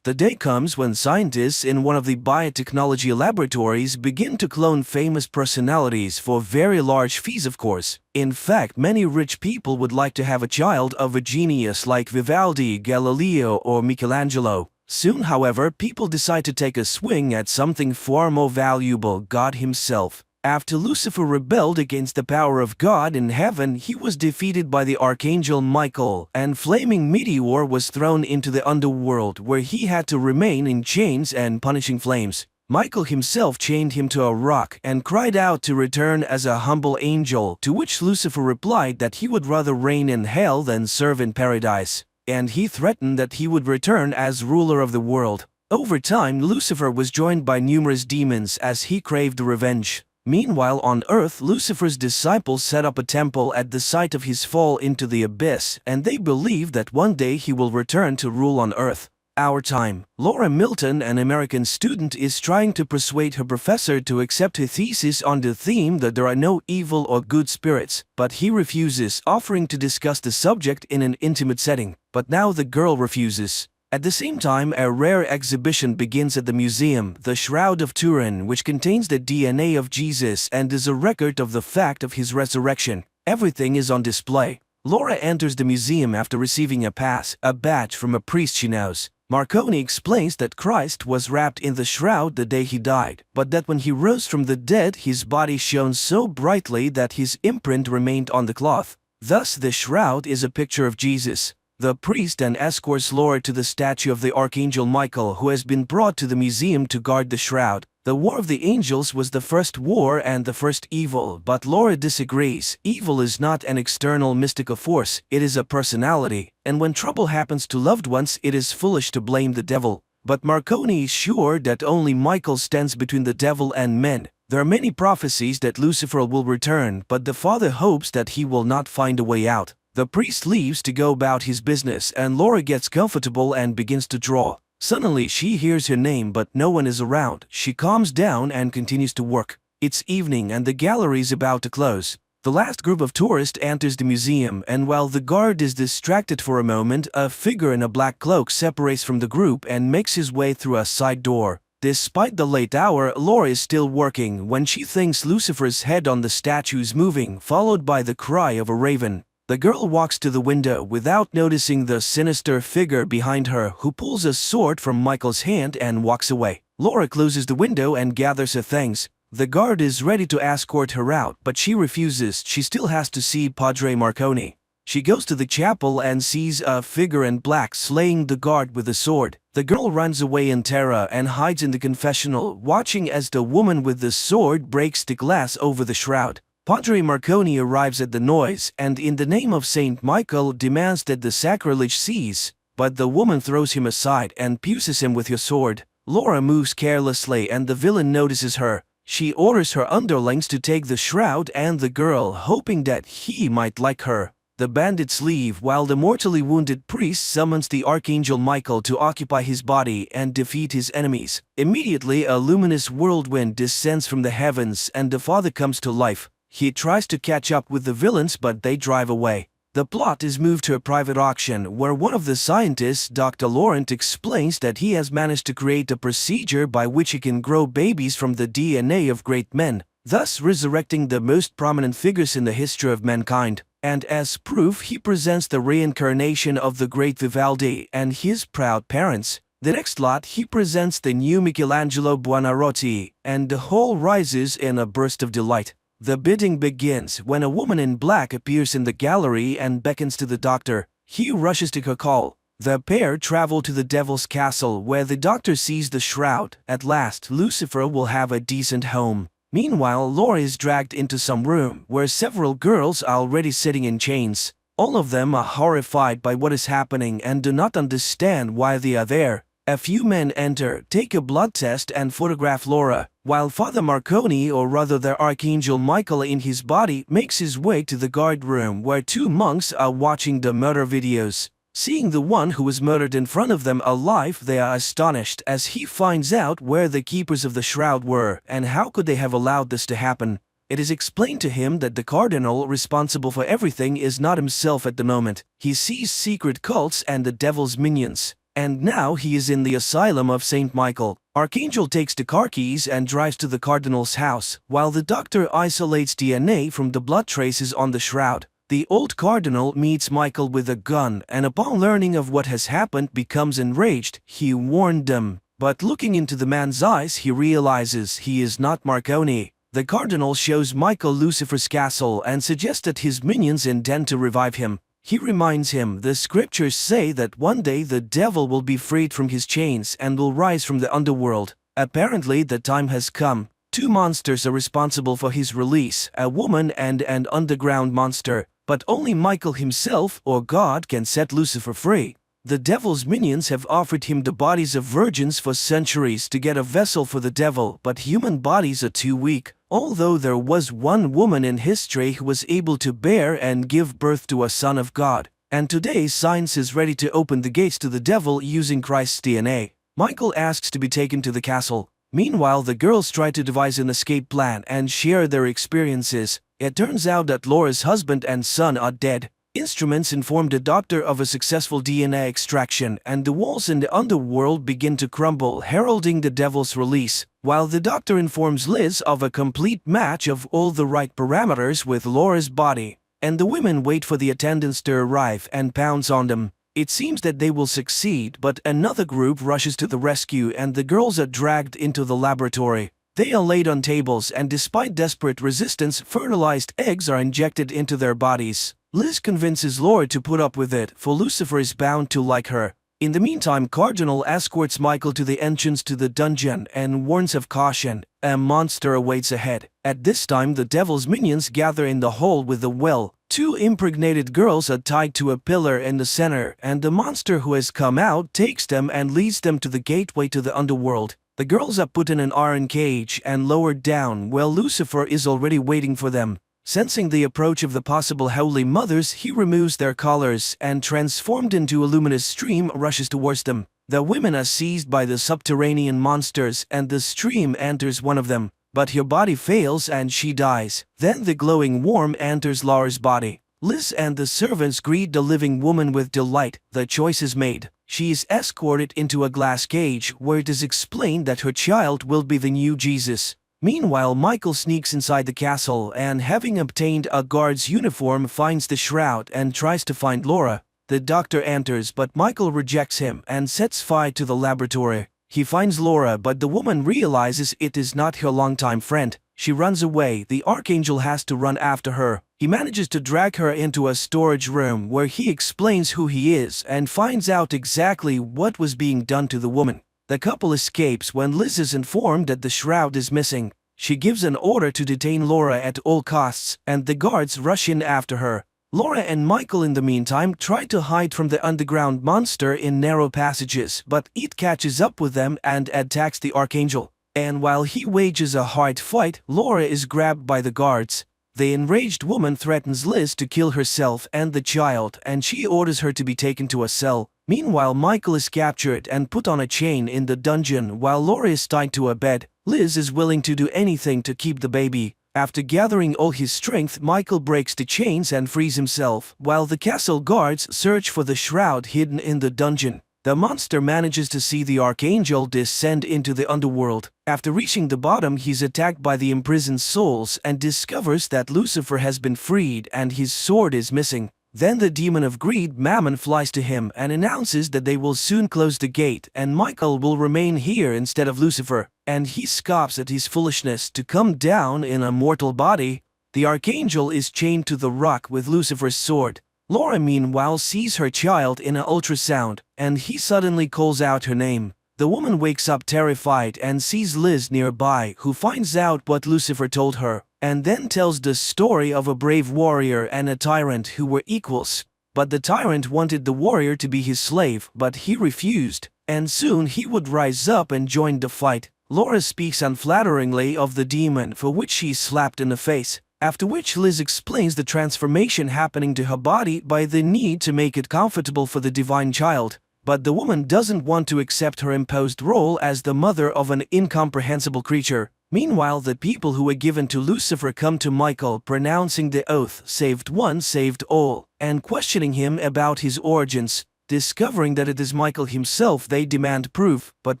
Speaker 1: The day comes when scientists in one of the biotechnology laboratories begin to clone famous personalities for very large fees, of course. In fact, many rich people would like to have a child of a genius like Vivaldi, Galileo, or Michelangelo. Soon, however, people decide to take a swing at something far more valuable: God himself. After Lucifer rebelled against the power of God in heaven, he was defeated by the archangel Michael, and flaming meteor was thrown into the underworld, where he had to remain in chains and punishing flames. Michael himself chained him to a rock and cried out to return as a humble angel, to which Lucifer replied that he would rather reign in hell than serve in paradise, and he threatened that he would return as ruler of the world. Over time, Lucifer was joined by numerous demons as he craved revenge. Meanwhile, on earth, Lucifer's disciples set up a temple at the site of his fall into the abyss, and they believe that one day he will return to rule on earth. Our time. Laura Milton, an American student, is trying to persuade her professor to accept her thesis on the theme that there are no evil or good spirits, but he refuses, offering to discuss the subject in an intimate setting. But now the girl refuses. At the same time, a rare exhibition begins at the museum, the Shroud of Turin, which contains the DNA of Jesus and is a record of the fact of his resurrection. Everything is on display. Laura enters the museum after receiving a pass, a badge from a priest she knows. Marconi explains that Christ was wrapped in the shroud the day he died, but that when he rose from the dead, his body shone so brightly that his imprint remained on the cloth. Thus, the shroud is a picture of Jesus. The priest then escorts Laura to the statue of the Archangel Michael, who has been brought to the museum to guard the shroud. The War of the Angels was the first war and the first evil, but Laura disagrees. Evil is not an external mystical force, it is a personality, and when trouble happens to loved ones, it is foolish to blame the devil. But Marconi is sure that only Michael stands between the devil and men. There are many prophecies that Lucifer will return, but the father hopes that he will not find a way out. The priest leaves to go about his business, and Laura gets comfortable and begins to draw. Suddenly, she hears her name, but no one is around. She calms down and continues to work. It's evening and the gallery is about to close. The last group of tourists enters the museum, and while the guard is distracted for a moment, a figure in a black cloak separates from the group and makes his way through a side door. Despite the late hour, Laura is still working when she thinks Lucifer's head on the statue is moving, followed by the cry of a raven. The girl walks to the window without noticing the sinister figure behind her, who pulls a sword from Michael's hand and walks away. Laura closes the window and gathers her things. The guard is ready to escort her out, but she refuses. She still has to see Padre Marconi. She goes to the chapel and sees a figure in black slaying the guard with a sword. The girl runs away in terror and hides in the confessional, watching as the woman with the sword breaks the glass over the shroud. Padre Marconi arrives at the noise and, in the name of Saint Michael, demands that the sacrilege cease, but the woman throws him aside and pierces him with her sword. Laura moves carelessly and the villain notices her. She orders her underlings to take the shroud and the girl, hoping that he might like her. The bandits leave while the mortally wounded priest summons the Archangel Michael to occupy his body and defeat his enemies. Immediately, a luminous whirlwind descends from the heavens and the father comes to life. He tries to catch up with the villains, but they drive away. The plot is moved to a private auction where one of the scientists, Dr. Laurent, explains that he has managed to create a procedure by which he can grow babies from the DNA of great men, thus resurrecting the most prominent figures in the history of mankind. And as proof, he presents the reincarnation of the great Vivaldi and his proud parents. The next lot, he presents the new Michelangelo Buonarroti, and the whole rises in a burst of delight. The bidding begins when a woman in black appears in the gallery and beckons to the doctor. He rushes to her call. The pair travel to the devil's castle where the doctor sees the shroud. At last, Lucifer will have a decent home. Meanwhile, Laura is dragged into some room where several girls are already sitting in chains. All of them are horrified by what is happening and do not understand why they are there. A few men enter, take a blood test and photograph Laura, while Father Marconi, or rather the Archangel Michael in his body, makes his way to the guard room where two monks are watching the murder videos. Seeing the one who was murdered in front of them alive, they are astonished as he finds out where the keepers of the shroud were and how could they have allowed this to happen. It is explained to him that the cardinal responsible for everything is not himself at the moment. He sees secret cults and the devil's minions. And now he is in the asylum of St. Michael. Archangel takes the car keys and drives to the cardinal's house, while the doctor isolates DNA from the blood traces on the shroud. The old cardinal meets Michael with a gun, and upon learning of what has happened becomes enraged. He warned them, but looking into the man's eyes he realizes he is not Marconi. The cardinal shows Michael Lucifer's castle and suggests that his minions intend to revive him. He reminds him the scriptures say that one day the devil will be freed from his chains and will rise from the underworld. Apparently the time has come. Two monsters are responsible for his release, a woman and an underground monster, but only Michael himself or God can set Lucifer free. The devil's minions have offered him the bodies of virgins for centuries to get a vessel for the devil, but human bodies are too weak. Although there was one woman in history who was able to bear and give birth to a son of God, and today science is ready to open the gates to the devil using Christ's DNA. Michael asks to be taken to the castle. Meanwhile, the girls try to devise an escape plan and share their experiences. It turns out that Laura's husband and son are dead. Instruments inform the doctor of a successful DNA extraction, and the walls in the underworld begin to crumble, heralding the devil's release, while the doctor informs Liz of a complete match of all the right parameters with Laura's body, and the women wait for the attendants to arrive and pounce on them. It seems that they will succeed, but another group rushes to the rescue and the girls are dragged into the laboratory. They are laid on tables, and despite desperate resistance, fertilized eggs are injected into their bodies. Liz convinces Laura to put up with it, for Lucifer is bound to like her. In the meantime, Cardinal escorts Michael to the entrance to the dungeon and warns of caution. A monster awaits ahead. At this time, the devil's minions gather in the hall with the well. Two impregnated girls are tied to a pillar in the center, and the monster who has come out takes them and leads them to the gateway to the underworld. The girls are put in an iron cage and lowered down, while Lucifer is already waiting for them. Sensing the approach of the possible Holy Mothers, he removes their collars and, transformed into a luminous stream, rushes towards them. The women are seized by the subterranean monsters and the stream enters one of them, but her body fails and she dies. Then the glowing worm enters Laura's body. Liz and the servants greet the living woman with delight. The choice is made. She is escorted into a glass cage where it is explained that her child will be the new Jesus. Meanwhile, Michael sneaks inside the castle and, having obtained a guard's uniform, finds the shroud and tries to find Laura. The doctor enters, but Michael rejects him and sets fire to the laboratory. He finds Laura, but the woman realizes it is not her longtime friend. She runs away. The Archangel has to run after her. He manages to drag her into a storage room where he explains who he is and finds out exactly what was being done to the woman. The couple escapes when Liz is informed that the shroud is missing. She gives an order to detain Laura at all costs, and the guards rush in after her. Laura and Michael in the meantime try to hide from the underground monster in narrow passages, but it catches up with them and attacks the Archangel. And while he wages a hard fight, Laura is grabbed by the guards. The enraged woman threatens Liz to kill herself and the child, and she orders her to be taken to a cell. Meanwhile, Michael is captured and put on a chain in the dungeon while Laura is tied to a bed. Liz is willing to do anything to keep the baby. After gathering all his strength, Michael breaks the chains and frees himself, while the castle guards search for the shroud hidden in the dungeon. The monster manages to see the Archangel descend into the underworld. After reaching the bottom, he's attacked by the imprisoned souls and discovers that Lucifer has been freed and his sword is missing. Then the demon of greed, Mammon, flies to him and announces that they will soon close the gate and Michael will remain here instead of Lucifer, and he scoffs at his foolishness to come down in a mortal body. The Archangel is chained to the rock with Lucifer's sword. Laura meanwhile sees her child in an ultrasound, and he suddenly calls out her name. The woman wakes up terrified and sees Liz nearby, who finds out what Lucifer told her, and then tells the story of a brave warrior and a tyrant who were equals. But the tyrant wanted the warrior to be his slave, but he refused, and soon he would rise up and join the fight. Laura speaks unflatteringly of the demon, for which she is slapped in the face, after which Liz explains the transformation happening to her body by the need to make it comfortable for the divine child. But the woman doesn't want to accept her imposed role as the mother of an incomprehensible creature. Meanwhile, the people who were given to Lucifer come to Michael, pronouncing the oath, "Saved one, saved all," and questioning him about his origins. Discovering that it is Michael himself, they demand proof, but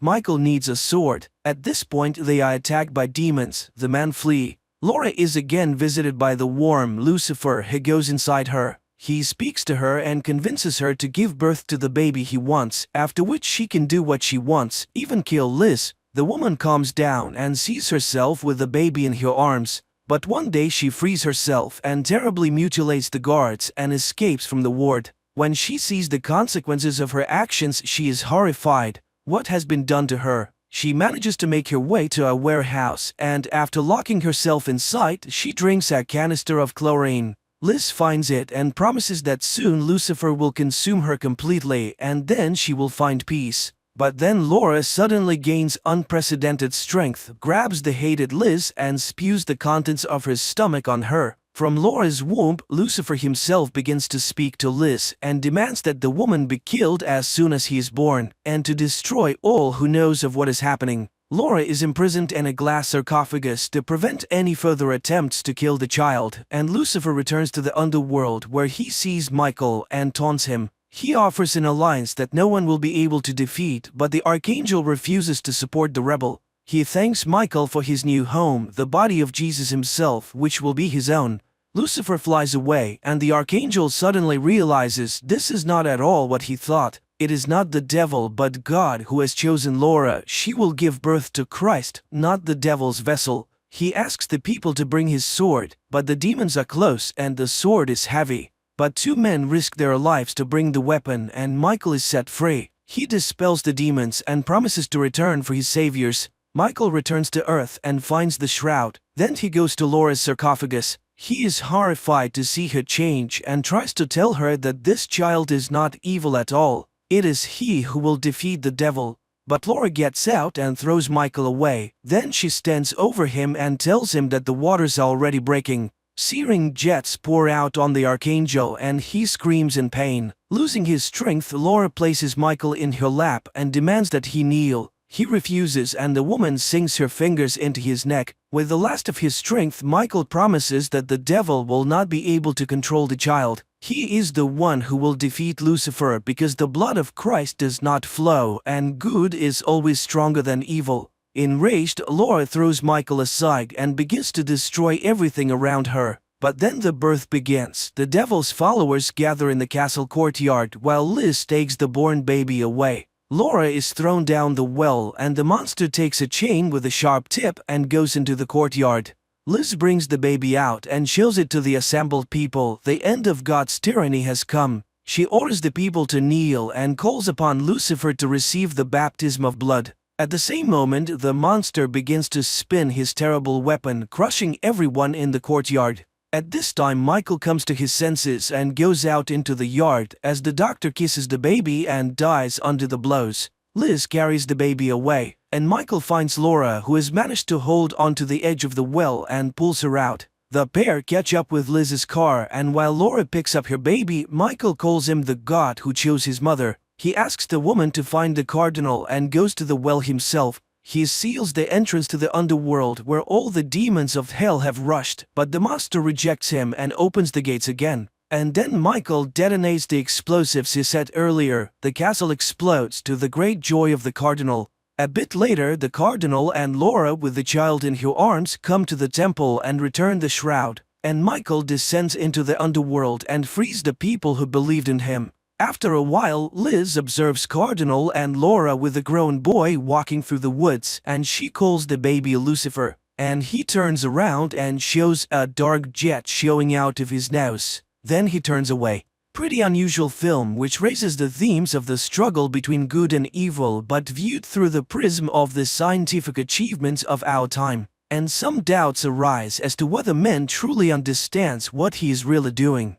Speaker 1: Michael needs a sword. At this point, they are attacked by demons. The men flee. Laura is again visited by the worm Lucifer. He goes inside her. He speaks to her and convinces her to give birth to the baby he wants, after which she can do what she wants, even kill Liz. The woman calms down and sees herself with the baby in her arms. But one day she frees herself and terribly mutilates the guards and escapes from the ward. When she sees the consequences of her actions, she is horrified. What has been done to her? She manages to make her way to a warehouse, and after locking herself inside, she drinks a canister of chlorine. Liz finds it and promises that soon Lucifer will consume her completely and then she will find peace. But then Laura suddenly gains unprecedented strength, grabs the hated Liz and spews the contents of her stomach on her. From Laura's womb, Lucifer himself begins to speak to Liz and demands that the woman be killed as soon as he is born, and to destroy all who knows of what is happening. Laura is imprisoned in a glass sarcophagus to prevent any further attempts to kill the child, and Lucifer returns to the underworld where he sees Michael and taunts him. He offers an alliance that no one will be able to defeat, but the archangel refuses to support the rebel. He thanks Michael for his new home, the body of Jesus himself, which will be his own. Lucifer flies away, and the archangel suddenly realizes this is not at all what he thought. It is not the devil but God who has chosen Laura. She will give birth to Christ, not the devil's vessel. He asks the people to bring his sword, but the demons are close and the sword is heavy. But two men risk their lives to bring the weapon and Michael is set free. He dispels the demons and promises to return for his saviors. Michael returns to Earth and finds the shroud. Then he goes to Laura's sarcophagus. He is horrified to see her change and tries to tell her that this child is not evil at all. It is he who will defeat the devil. But Laura gets out and throws Michael away. Then she stands over him and tells him that the waters are already breaking. Searing jets pour out on the archangel and he screams in pain. Losing his strength, Laura places Michael in her lap and demands that he kneel. He refuses and the woman sinks her fingers into his neck. With the last of his strength, Michael promises that the devil will not be able to control the child. He is the one who will defeat Lucifer because the blood of Christ does not flow and good is always stronger than evil. Enraged, Laura throws Michael aside and begins to destroy everything around her. But then the birth begins. The devil's followers gather in the castle courtyard while Liz takes the born baby away. Laura is thrown down the well and the monster takes a chain with a sharp tip and goes into the courtyard. Liz brings the baby out and shows it to the assembled people. The end of God's tyranny has come. She orders the people to kneel and calls upon Lucifer to receive the baptism of blood. At the same moment, the monster begins to spin his terrible weapon, crushing everyone in the courtyard. At this time, Michael comes to his senses and goes out into the yard as the doctor kisses the baby and dies under the blows. Liz carries the baby away, and Michael finds Laura, who has managed to hold onto the edge of the well, and pulls her out. The pair catch up with Liz's car, and while Laura picks up her baby, Michael calls him the God who chose his mother. He asks the woman to find the cardinal and goes to the well himself. He seals the entrance to the underworld where all the demons of hell have rushed, but the monster rejects him and opens the gates again. And then Michael detonates the explosives he set earlier. The castle explodes to the great joy of the cardinal. A bit later, the cardinal and Laura with the child in her arms come to the temple and return the shroud. And Michael descends into the underworld and frees the people who believed in him. After a while, Liz observes Cardinal and Laura with a grown boy walking through the woods, and she calls the baby Lucifer. And he turns around and shows a dark jet showing out of his nose. Then he turns away. Pretty unusual film which raises the themes of the struggle between good and evil, but viewed through the prism of the scientific achievements of our time. And some doubts arise as to whether man truly understands what he is really doing.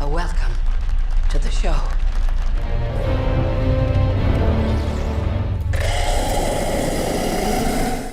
Speaker 2: Welcome to the show.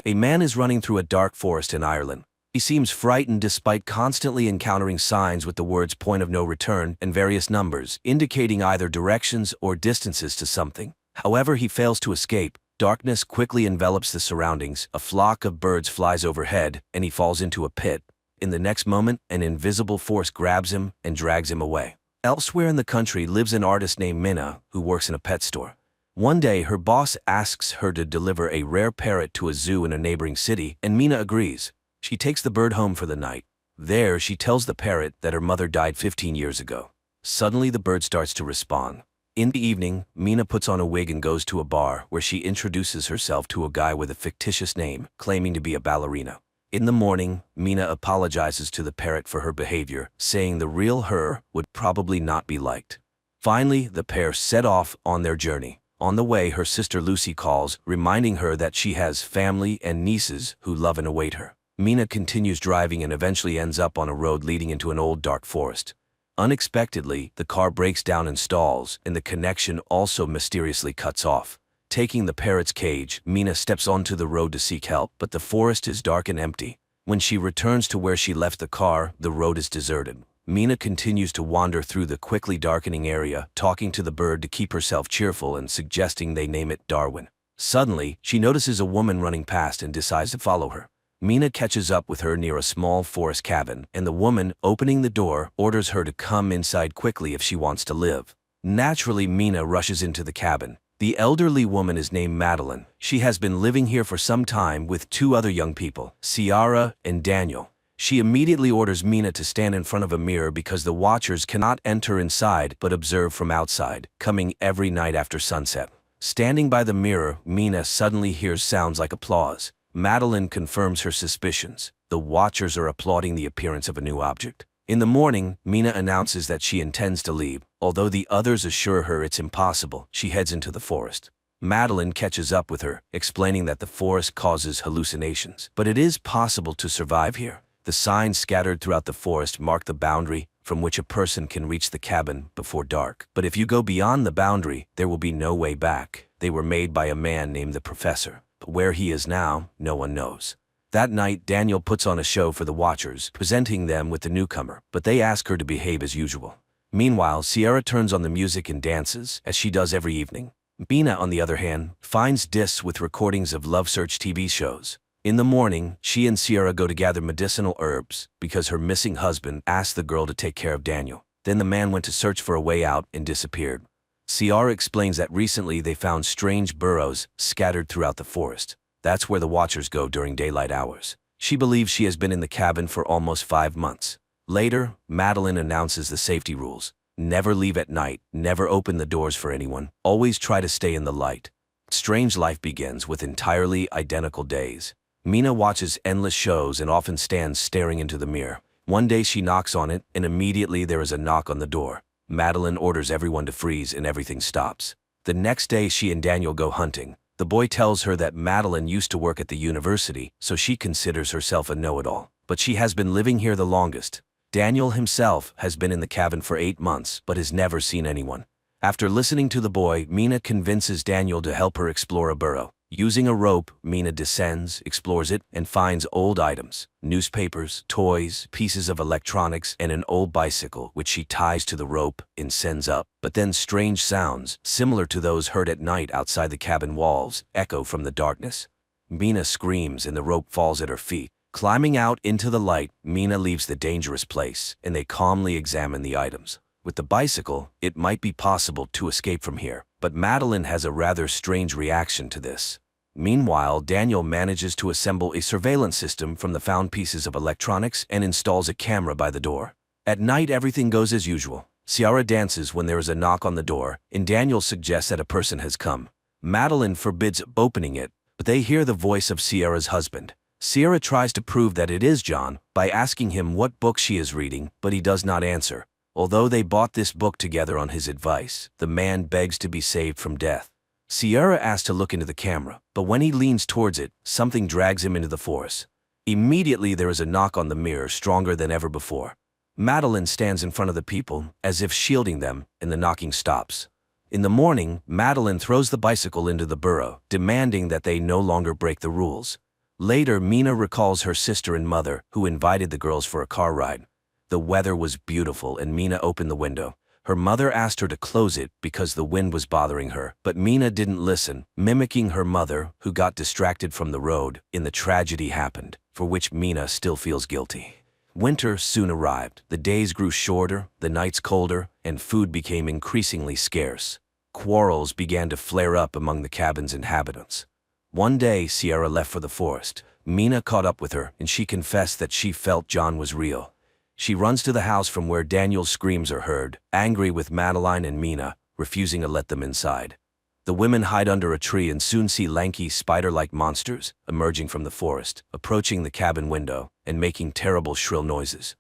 Speaker 1: A man is running through a dark forest in Ireland. He seems frightened despite constantly encountering signs with the words "point of no return" and various numbers, indicating either directions or distances to something. However, he fails to escape. Darkness quickly envelops the surroundings, a flock of birds flies overhead, and he falls into a pit. In the next moment, an invisible force grabs him and drags him away. Elsewhere in the country lives an artist named Minna who works in a pet store. One day, her boss asks her to deliver a rare parrot to a zoo in a neighboring city, and Minna agrees. She takes the bird home for the night. There, she tells the parrot that her mother died 15 years ago. Suddenly, the bird starts to respond. In the evening, Minna puts on a wig and goes to a bar where she introduces herself to a guy with a fictitious name, claiming to be a ballerina. In the morning, Minna apologizes to the parrot for her behavior, saying the real her would probably not be liked. Finally, the pair set off on their journey. On the way, her sister Lucy calls, reminding her that she has family and nieces who love and await her. Minna continues driving and eventually ends up on a road leading into an old dark forest. Unexpectedly, the car breaks down and stalls, and the connection also mysteriously cuts off. Taking the parrot's cage, Minna steps onto the road to seek help, but the forest is dark and empty. When she returns to where she left the car, the road is deserted. Minna continues to wander through the quickly darkening area, talking to the bird to keep herself cheerful and suggesting they name it Darwin. Suddenly, she notices a woman running past and decides to follow her. Minna catches up with her near a small forest cabin, and the woman, opening the door, orders her to come inside quickly if she wants to live. Naturally, Minna rushes into the cabin. The elderly woman is named Madeline. She has been living here for some time with two other young people, Ciara and Daniel. She immediately orders Minna to stand in front of a mirror because the watchers cannot enter inside but observe from outside, coming every night after sunset. Standing by the mirror, Minna suddenly hears sounds like applause. Madeline confirms her suspicions. The watchers are applauding the appearance of a new object. In the morning, Minna announces that she intends to leave. Although the others assure her it's impossible, she heads into the forest. Madeline catches up with her, explaining that the forest causes hallucinations, but it is possible to survive here. The signs scattered throughout the forest mark the boundary from which a person can reach the cabin before dark. But if you go beyond the boundary, there will be no way back. They were made by a man named the Professor. But where he is now, no one knows. That night, Daniel puts on a show for the watchers, presenting them with the newcomer, but they ask her to behave as usual. Meanwhile, Ciara turns on the music and dances, as she does every evening. Minna, on the other hand, finds discs with recordings of Love Search TV shows. In the morning, she and Ciara go to gather medicinal herbs, because her missing husband asked the girl to take care of Daniel. Then the man went to search for a way out and disappeared. Ciara explains that recently they found strange burrows scattered throughout the forest. That's where the watchers go during daylight hours. She believes she has been in the cabin for almost 5 months. Later, Madeline announces the safety rules. Never leave at night, never open the doors for anyone, always try to stay in the light. Strange life begins with entirely identical days. Minna watches endless shows and often stands staring into the mirror. One day she knocks on it, and immediately there is a knock on the door. Madeline orders everyone to freeze and everything stops. The next day she and Daniel go hunting. The boy tells her that Madeline used to work at the university, so she considers herself a know-it-all. But she has been living here the longest. Daniel himself has been in the cabin for 8 months, but has never seen anyone. After listening to the boy, Minna convinces Daniel to help her explore a burrow. Using a rope, Minna descends, explores it, and finds old items, newspapers, toys, pieces of electronics, and an old bicycle, which she ties to the rope and sends up. But then strange sounds, similar to those heard at night outside the cabin walls, echo from the darkness. Minna screams and the rope falls at her feet. Climbing out into the light, Minna leaves the dangerous place, and they calmly examine the items. With the bicycle, it might be possible to escape from here, but Madeline has a rather strange reaction to this. Meanwhile, Daniel manages to assemble a surveillance system from the found pieces of electronics and installs a camera by the door. At night, everything goes as usual. Ciara dances when there is a knock on the door, and Daniel suggests that a person has come. Madeline forbids opening it, but they hear the voice of Ciara's husband. Ciara tries to prove that it is John by asking him what book she is reading, but he does not answer. Although they bought this book together on his advice, the man begs to be saved from death. Ciara asks to look into the camera, but when he leans towards it, something drags him into the forest. Immediately there is a knock on the mirror stronger than ever before. Madeline stands in front of the people, as if shielding them, and the knocking stops. In the morning, Madeline throws the bicycle into the burrow, demanding that they no longer break the rules. Later, Minna recalls her sister and mother, who invited the girls for a car ride. The weather was beautiful and Minna opened the window. Her mother asked her to close it because the wind was bothering her, but Minna didn't listen, mimicking her mother, who got distracted from the road. The tragedy happened, for which Minna still feels guilty. Winter soon arrived. The days grew shorter, the nights colder, and food became increasingly scarce. Quarrels began to flare up among the cabin's inhabitants. One day, Sierra left for the forest. Mina caught up with her, and she confessed that she felt John was real. She runs to the house from where Daniel's screams are heard, angry with Madeline and Mina, refusing to let them inside. The women hide under a tree and soon see lanky, spider-like monsters emerging from the forest, approaching the cabin window, and making terrible shrill noises.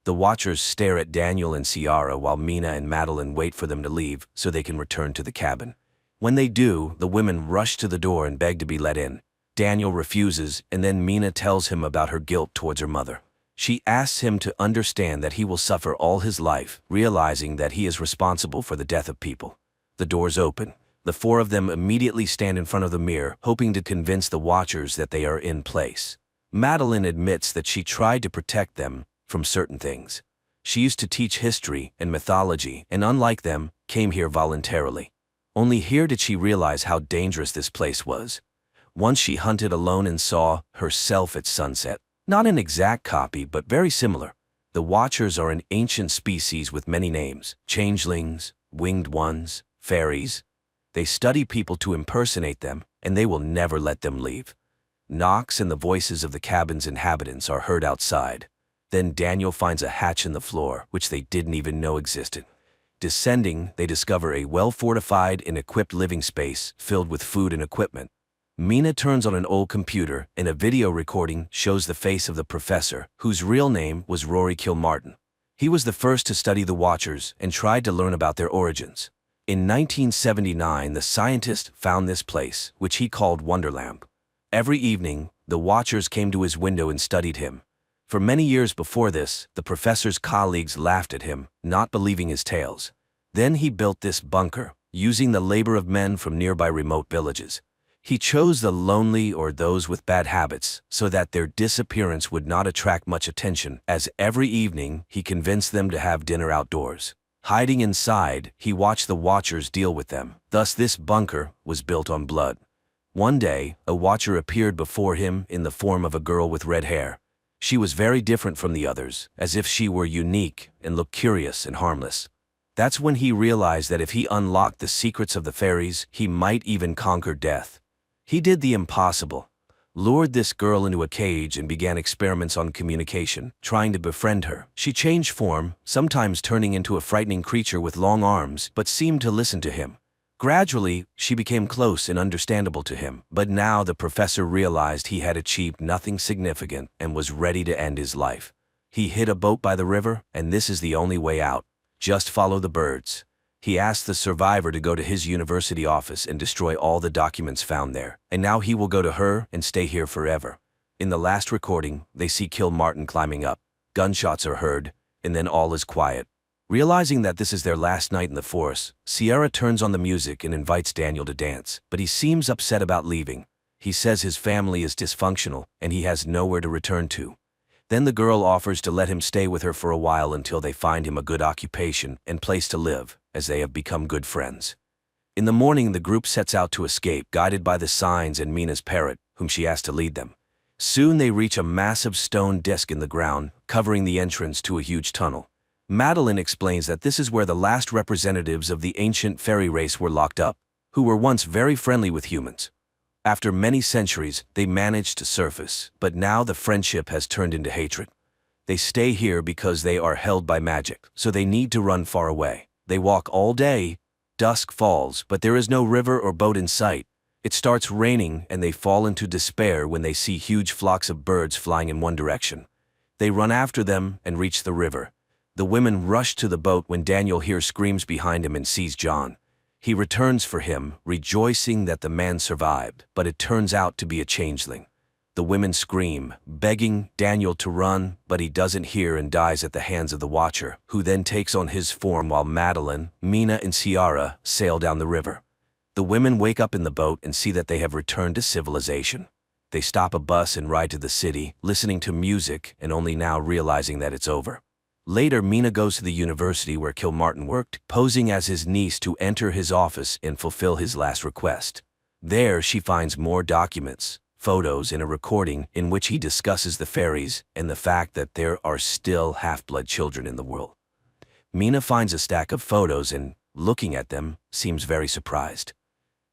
Speaker 1: The watchers stare at Daniel and Sierra while Mina and Madeline wait for them to leave so they can return to the cabin. When they do, the women rush to the door and beg to be let in. Daniel refuses, and then Mina tells him about her guilt towards her mother. She asks him to understand that he will suffer all his life, realizing that he is responsible for the death of people. The doors open. The four of them immediately stand in front of the mirror, hoping to convince the watchers that they are in place. Madeline admits that she tried to protect them from certain things. She used to teach history and mythology, and unlike them, came here voluntarily. Only here did she realize how dangerous this place was. Once she hunted alone and saw herself at sunset. Not an exact copy, but very similar. The Watchers are an ancient species with many names: changelings, winged ones, fairies. They study people to impersonate them, and they will never let them leave. Knocks and the voices of the cabin's inhabitants are heard outside. Then Daniel finds a hatch in the floor, which they didn't even know existed. Descending, they discover a well-fortified and equipped living space filled with food and equipment. Mina turns on an old computer, and a video recording shows the face of the professor, whose real name was Rory Kilmartin. He was the first to study the Watchers and tried to learn about their origins. In 1979, the scientist found this place, which he called Wonderland. Every evening, the Watchers came to his window and studied him. For many years before this, the professor's colleagues laughed at him, not believing his tales. Then he built this bunker, using the labor of men from nearby remote villages. He chose the lonely or those with bad habits so that their disappearance would not attract much attention, as every evening he convinced them to have dinner outdoors. Hiding inside, he watched the Watchers deal with them. Thus this bunker was built on blood. One day, a Watcher appeared before him in the form of a girl with red hair. She was very different from the others, as if she were unique and looked curious and harmless. That's when he realized that if he unlocked the secrets of the fairies, he might even conquer death. He did the impossible, lured this girl into a cage and began experiments on communication, trying to befriend her. She changed form, sometimes turning into a frightening creature with long arms, but seemed to listen to him. Gradually, she became close and understandable to him, but now the professor realized he had achieved nothing significant and was ready to end his life. He hid a boat by the river, and this is the only way out. Just follow the birds. He asked the survivor to go to his university office and destroy all the documents found there, and now he will go to her and stay here forever. In the last recording, they see Kilmartin climbing up. Gunshots are heard, and then all is quiet. Realizing that this is their last night in the forest, Sierra turns on the music and invites Daniel to dance, but he seems upset about leaving. He says his family is dysfunctional, and he has nowhere to return to. Then the girl offers to let him stay with her for a while until they find him a good occupation and place to live, as they have become good friends. In the morning, the group sets out to escape, guided by the signs and Mina's parrot, whom she asked to lead them. Soon they reach a massive stone disc in the ground, covering the entrance to a huge tunnel. Madeline explains that this is where the last representatives of the ancient fairy race were locked up, who were once very friendly with humans. After many centuries, they managed to surface, but now the friendship has turned into hatred. They stay here because they are held by magic, so they need to run far away. They walk all day. Dusk falls, but there is no river or boat in sight. It starts raining, and they fall into despair when they see huge flocks of birds flying in one direction. They run after them and reach the river. The women rush to the boat when Daniel hears screams behind him and sees John. He returns for him, rejoicing that the man survived, but it turns out to be a changeling. The women scream, begging Daniel to run, but he doesn't hear and dies at the hands of the Watcher, who then takes on his form while Madeline, Mina, and Sierra sail down the river. The women wake up in the boat and see that they have returned to civilization. They stop a bus and ride to the city, listening to music and only now realizing that it's over. Later, Mina goes to the university where Kilmartin worked, posing as his niece to enter his office and fulfill his last request. There, she finds more documents, photos, and a recording in which he discusses the fairies and the fact that there are still half-blood children in the world. Mina finds a stack of photos and, looking at them, seems very surprised.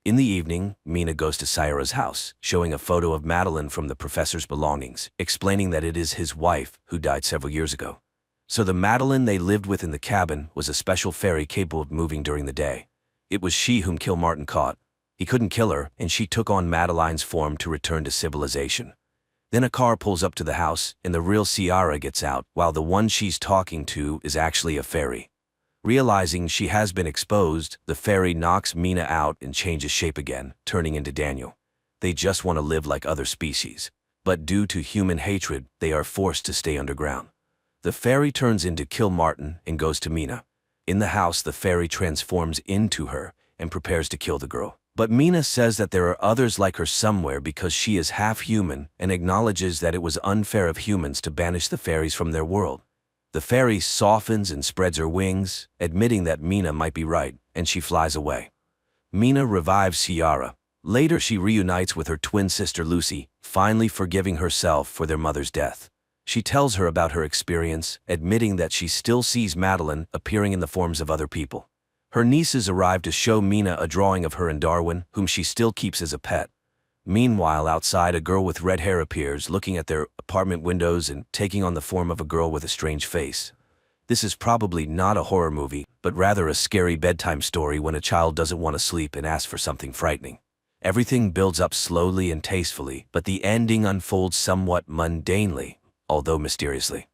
Speaker 1: In the evening, Mina goes to Sayara's house, showing a photo of Madeline from the professor's belongings, explaining that it is his wife who died several years ago. So the Madeline they lived with in the cabin was a special fairy capable of moving during the day. It was she whom Kilmartin caught. He couldn't kill her, and she took on Madeline's form to return to civilization. Then a car pulls up to the house, and the real Ciara gets out, while the one she's talking to is actually a fairy. Realizing she has been exposed, the fairy knocks Mina out and changes shape again, turning into Daniel. They just want to live like other species. But due to human hatred, they are forced to stay underground. The fairy turns into Kilmartin and goes to Mina. In the house, the fairy transforms into her and prepares to kill the girl. But Mina says that there are others like her somewhere because she is half human and acknowledges that it was unfair of humans to banish the fairies from their world. The fairy softens and spreads her wings, admitting that Mina might be right, and she flies away. Mina revives Ciara. Later she reunites with her twin sister Lucy, finally forgiving herself for their mother's death. She tells her about her experience, admitting that she still sees Madeline appearing in the forms of other people. Her nieces arrive to show Mina a drawing of her and Darwin, whom she still keeps as a pet. Meanwhile, outside, a girl with red hair appears, looking at their apartment windows and taking on the form of a girl with a strange face. This is probably not a horror movie, but rather a scary bedtime story when a child doesn't want to sleep and asks for something frightening. Everything builds up slowly and tastefully, but the ending unfolds somewhat mundanely, although mysteriously.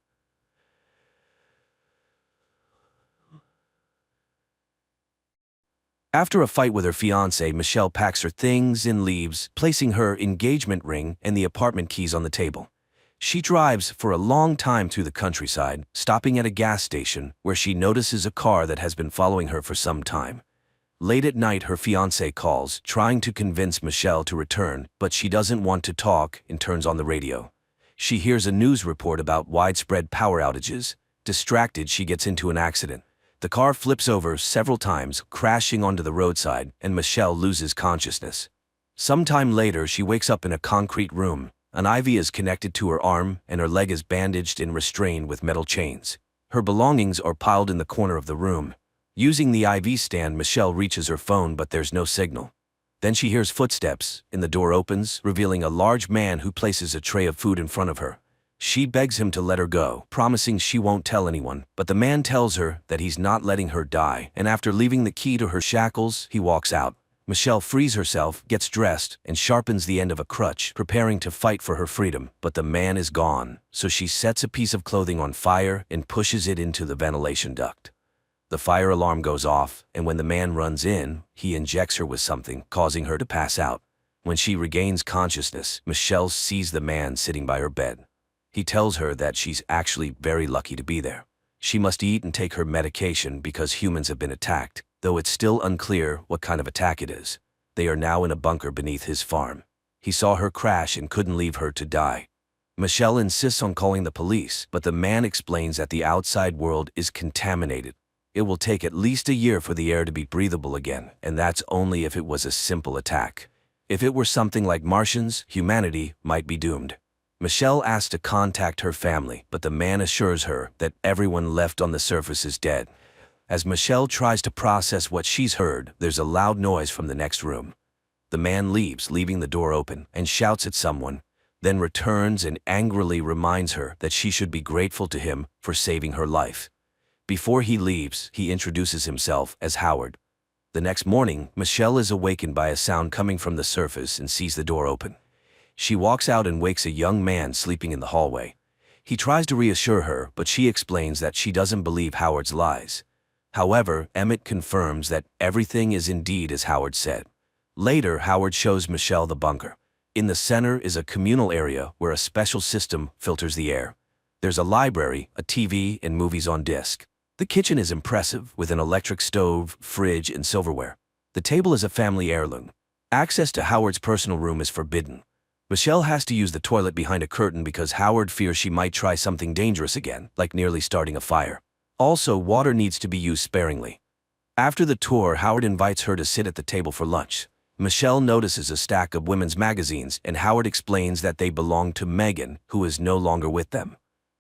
Speaker 1: After a fight with her fiancé, Michelle packs her things and leaves, placing her engagement ring and the apartment keys on the table. She drives for a long time through the countryside, stopping at a gas station where she notices a car that has been following her for some time. Late at night, her fiancé calls, trying to convince Michelle to return, but she doesn't want to talk and turns on the radio. She hears a news report about widespread power outages. Distracted, she gets into an accident. The car flips over several times, crashing onto the roadside, and Michelle loses consciousness. Sometime later, she wakes up in a concrete room. An IV is connected to her arm, and her leg is bandaged and restrained with metal chains. Her belongings are piled in the corner of the room. Using the IV stand, Michelle reaches her phone, but there's no signal. Then she hears footsteps, and the door opens, revealing a large man who places a tray of food in front of her. She begs him to let her go, promising she won't tell anyone, but the man tells her that he's not letting her die, and after leaving the key to her shackles, he walks out. Michelle frees herself, gets dressed, and sharpens the end of a crutch, preparing to fight for her freedom, but the man is gone, so she sets a piece of clothing on fire and pushes it into the ventilation duct. The fire alarm goes off, and when the man runs in, he injects her with something, causing her to pass out. When she regains consciousness, Michelle sees the man sitting by her bed. He tells her that she's actually very lucky to be there. She must eat and take her medication because humans have been attacked, though it's still unclear what kind of attack it is. They are now in a bunker beneath his farm. He saw her crash and couldn't leave her to die. Michelle insists on calling the police, but the man explains that the outside world is contaminated. It will take at least a year for the air to be breathable again, and that's only if it was a simple attack. If it were something like Martians, humanity might be doomed. Michelle asks to contact her family, but the man assures her that everyone left on the surface is dead. As Michelle tries to process what she's heard, there's a loud noise from the next room. The man leaves, leaving the door open, and shouts at someone, then returns and angrily reminds her that she should be grateful to him for saving her life. Before he leaves, he introduces himself as Howard. The next morning, Michelle is awakened by a sound coming from the surface and sees the door open. She walks out and wakes a young man sleeping in the hallway. He tries to reassure her, but she explains that she doesn't believe Howard's lies. However, Emmett confirms that everything is indeed as Howard said. Later, Howard shows Michelle the bunker. In the center is a communal area where a special system filters the air. There's a library, a TV, and movies on disc. The kitchen is impressive, with an electric stove, fridge, and silverware. The table is a family heirloom. Access to Howard's personal room is forbidden. Michelle has to use the toilet behind a curtain because Howard fears she might try something dangerous again, like nearly starting a fire. Also, water needs to be used sparingly. After the tour, Howard invites her to sit at the table for lunch. Michelle notices a stack of women's magazines, and Howard explains that they belong to Megan, who is no longer with them.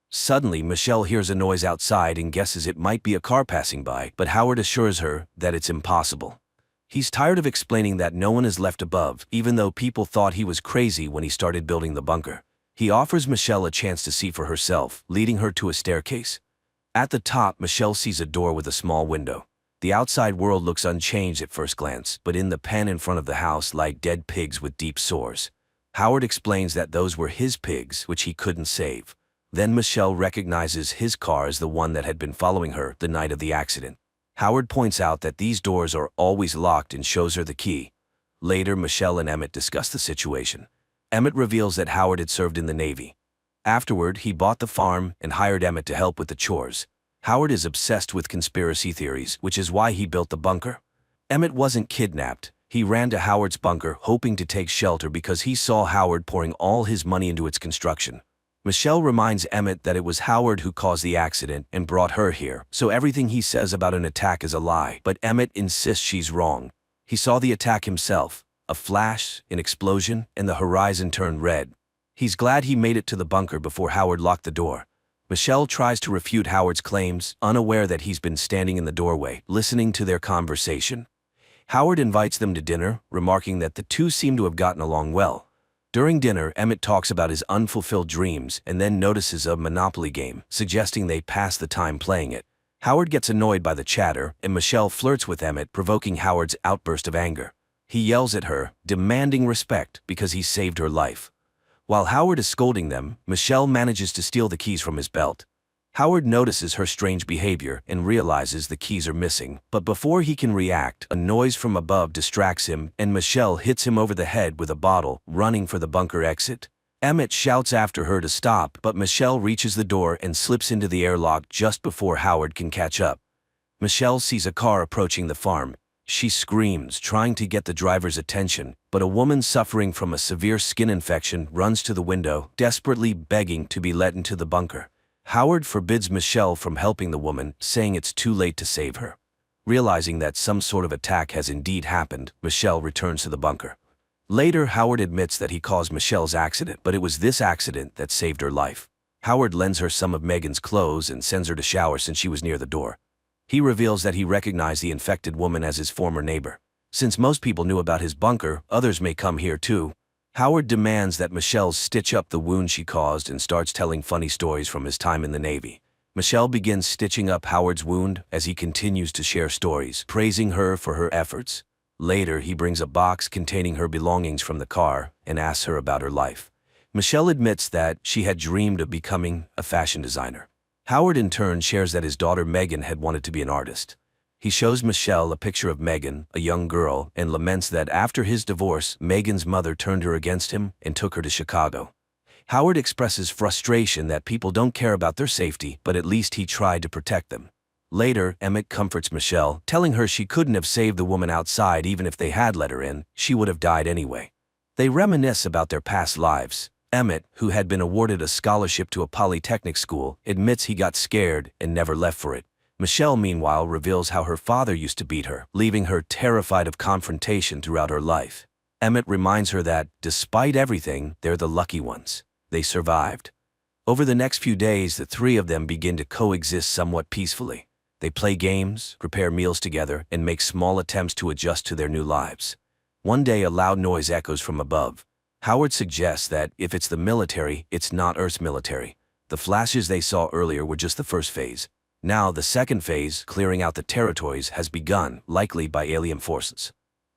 Speaker 1: Suddenly, Michelle hears a noise outside and guesses it might be a car passing by, but Howard assures her that it's impossible. He's tired of explaining that no one is left above, even though people thought he was crazy when he started building the bunker. He offers Michelle a chance to see for herself, leading her to a staircase. At the top, Michelle sees a door with a small window. The outside world looks unchanged at first glance, but in the pen in front of the house lie dead pigs with deep sores. Howard explains that those were his pigs, which he couldn't save. Then Michelle recognizes his car as the one that had been following her the night of the accident. Howard points out that these doors are always locked and shows her the key. Later, Michelle and Emmett discuss the situation. Emmett reveals that Howard had served in the Navy. Afterward, he bought the farm and hired Emmett to help with the chores. Howard is obsessed with conspiracy theories, which is why he built the bunker. Emmett wasn't kidnapped. He ran to Howard's bunker hoping to take shelter because he saw Howard pouring all his money into its construction. Michelle reminds Emmett that it was Howard who caused the accident and brought her here, so everything he says about an attack is a lie, but Emmett insists she's wrong. He saw the attack himself, a flash, an explosion, and the horizon turned red. He's glad he made it to the bunker before Howard locked the door. Michelle tries to refute Howard's claims, unaware that he's been standing in the doorway, listening to their conversation. Howard invites them to dinner, remarking that the two seem to have gotten along well. During dinner, Emmett talks about his unfulfilled dreams and then notices a Monopoly game, suggesting they pass the time playing it. Howard gets annoyed by the chatter, and Michelle flirts with Emmett, provoking Howard's outburst of anger. He yells at her, demanding respect because he saved her life. While Howard is scolding them, Michelle manages to steal the keys from his belt. Howard notices her strange behavior and realizes the keys are missing, but before he can react, a noise from above distracts him and Michelle hits him over the head with a bottle, running for the bunker exit. Emmett shouts after her to stop, but Michelle reaches the door and slips into the airlock just before Howard can catch up. Michelle sees a car approaching the farm. She screams, trying to get the driver's attention, but a woman suffering from a severe skin infection runs to the window, desperately begging to be let into the bunker. Howard forbids Michelle from helping the woman, saying it's too late to save her. Realizing that some sort of attack has indeed happened, Michelle returns to the bunker. Later, Howard admits that he caused Michelle's accident, but it was this accident that saved her life. Howard lends her some of Megan's clothes and sends her to shower since she was near the door. He reveals that he recognized the infected woman as his former neighbor. Since most people knew about his bunker, others may come here too. Howard demands that Michelle stitch up the wound she caused and starts telling funny stories from his time in the Navy. Michelle begins stitching up Howard's wound as he continues to share stories, praising her for her efforts. Later, he brings a box containing her belongings from the car and asks her about her life. Michelle admits that she had dreamed of becoming a fashion designer. Howard in turn shares that his daughter Megan had wanted to be an artist. He shows Michelle a picture of Megan, a young girl, and laments that after his divorce, Megan's mother turned her against him and took her to Chicago. Howard expresses frustration that people don't care about their safety, but at least he tried to protect them. Later, Emmett comforts Michelle, telling her she couldn't have saved the woman outside even if they had let her in, she would have died anyway. They reminisce about their past lives. Emmett, who had been awarded a scholarship to a polytechnic school, admits he got scared and never left for it. Michelle, meanwhile, reveals how her father used to beat her, leaving her terrified of confrontation throughout her life. Emmett reminds her that, despite everything, they're the lucky ones. They survived. Over the next few days, the three of them begin to coexist somewhat peacefully. They play games, prepare meals together, and make small attempts to adjust to their new lives. One day, a loud noise echoes from above. Howard suggests that, if it's the military, it's not Earth's military. The flashes they saw earlier were just the first phase. Now, the second phase, clearing out the territories, has begun, likely by alien forces.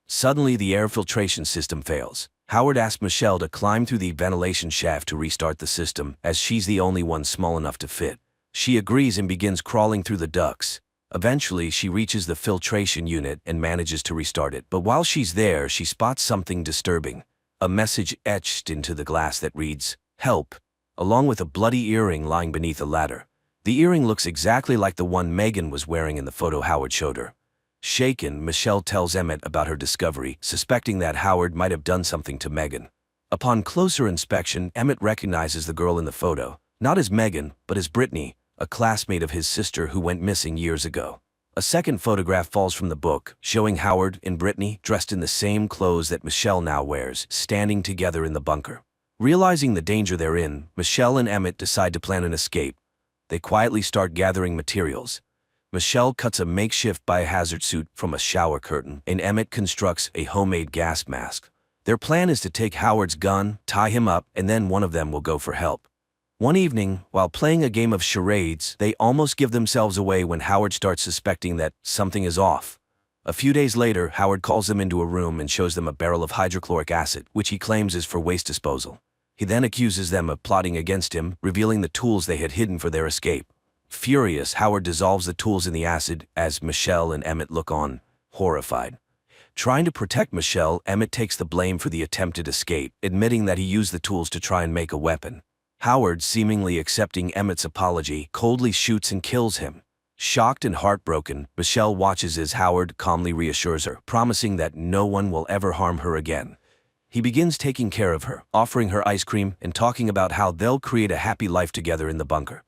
Speaker 1: Suddenly, the air filtration system fails. Howard asks Michelle to climb through the ventilation shaft to restart the system, as she's the only one small enough to fit. She agrees and begins crawling through the ducts. Eventually, she reaches the filtration unit and manages to restart it. But while she's there, she spots something disturbing. A message etched into the glass that reads, "Help," along with a bloody earring lying beneath a ladder. The earring looks exactly like the one Megan was wearing in the photo Howard showed her. Shaken, Michelle tells Emmett about her discovery, suspecting that Howard might have done something to Megan. Upon closer inspection, Emmett recognizes the girl in the photo, not as Megan, but as Brittany, a classmate of his sister who went missing years ago. A second photograph falls from the book, showing Howard and Brittany dressed in the same clothes that Michelle now wears, standing together in the bunker. Realizing the danger they're in, Michelle and Emmett decide to plan an escape. They quietly start gathering materials. Michelle cuts a makeshift biohazard suit from a shower curtain, and Emmett constructs a homemade gas mask. Their plan is to take Howard's gun, tie him up, and then one of them will go for help. One evening, while playing a game of charades, they almost give themselves away when Howard starts suspecting that something is off. A few days later, Howard calls them into a room and shows them a barrel of hydrochloric acid, which he claims is for waste disposal. He then accuses them of plotting against him, revealing the tools they had hidden for their escape. Furious, Howard dissolves the tools in the acid as Michelle and Emmett look on, horrified. Trying to protect Michelle, Emmett takes the blame for the attempted escape, admitting that he used the tools to try and make a weapon. Howard, seemingly accepting Emmett's apology, coldly shoots and kills him. Shocked and heartbroken, Michelle watches as Howard calmly reassures her, promising that no one will ever harm her again. He begins taking care of her, offering her ice cream and talking about how they'll create a happy life together in the bunker.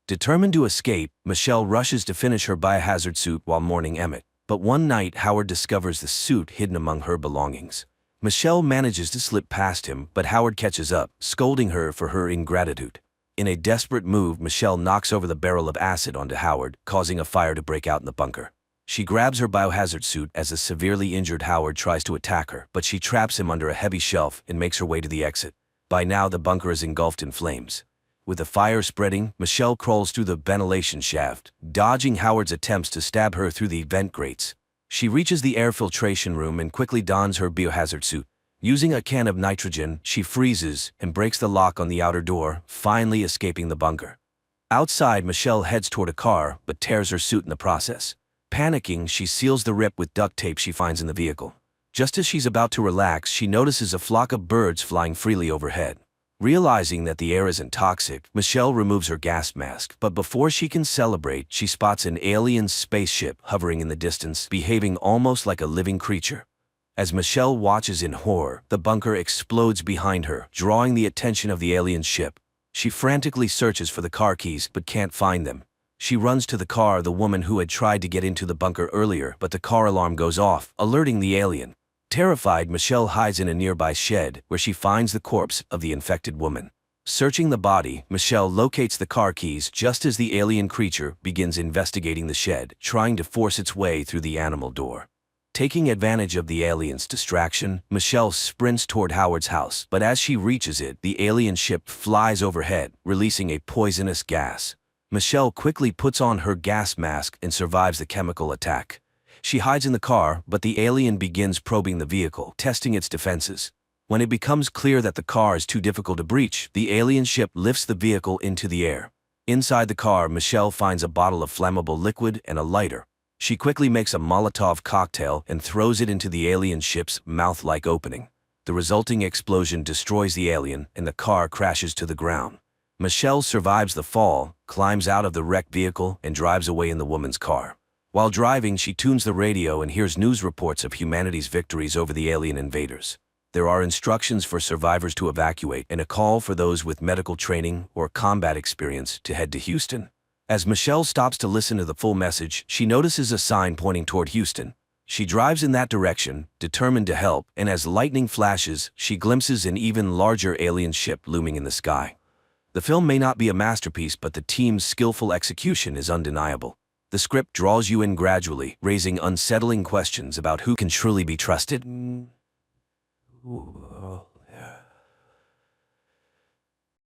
Speaker 1: Determined to escape, Michelle rushes to finish her biohazard suit while mourning Emmett. But one night, Howard discovers the suit hidden among her belongings. Michelle manages to slip past him, but Howard catches up, scolding her for her ingratitude. In a desperate move, Michelle knocks over the barrel of acid onto Howard, causing a fire to break out in the bunker. She grabs her biohazard suit as a severely injured Howard tries to attack her, but she traps him under a heavy shelf and makes her way to the exit. By now, the bunker is engulfed in flames. With the fire spreading, Michelle crawls through the ventilation shaft, dodging Howard's attempts to stab her through the vent grates. She reaches the air filtration room and quickly dons her biohazard suit. Using a can of nitrogen, she freezes and breaks the lock on the outer door, finally escaping the bunker. Outside, Michelle heads toward a car, but tears her suit in the process. Panicking, she seals the rip with duct tape she finds in the vehicle. Just as she's about to relax, she notices a flock of birds flying freely overhead. Realizing that the air isn't toxic, Michelle removes her gas mask, but before she can celebrate, she spots an alien spaceship hovering in the distance, behaving almost like a living creature. As Michelle watches in horror, the bunker explodes behind her, drawing the attention of the alien ship. She frantically searches for the car keys, but can't find them. She runs to the car of the woman who had tried to get into the bunker earlier, but the car alarm goes off, alerting the alien. Terrified, Michelle hides in a nearby shed, where she finds the corpse of the infected woman. Searching the body, Michelle locates the car keys just as the alien creature begins investigating the shed, trying to force its way through the animal door. Taking advantage of the alien's distraction, Michelle sprints toward Howard's house, but as she reaches it, the alien ship flies overhead, releasing a poisonous gas. Michelle quickly puts on her gas mask and survives the chemical attack. She hides in the car, but the alien begins probing the vehicle, testing its defenses. When it becomes clear that the car is too difficult to breach, the alien ship lifts the vehicle into the air. Inside the car, Michelle finds a bottle of flammable liquid and a lighter. She quickly makes a Molotov cocktail and throws it into the alien ship's mouth-like opening. The resulting explosion destroys the alien, and the car crashes to the ground. Michelle survives the fall, climbs out of the wrecked vehicle, and drives away in the woman's car. While driving, she tunes the radio and hears news reports of humanity's victories over the alien invaders. There are instructions for survivors to evacuate and a call for those with medical training or combat experience to head to Houston. As Michelle stops to listen to the full message, she notices a sign pointing toward Houston. She drives in that direction, determined to help, and as lightning flashes, she glimpses an even larger alien ship looming in the sky. The film may not be a masterpiece, but the team's skillful execution is undeniable. The script draws you in gradually, raising unsettling questions about who can truly be trusted.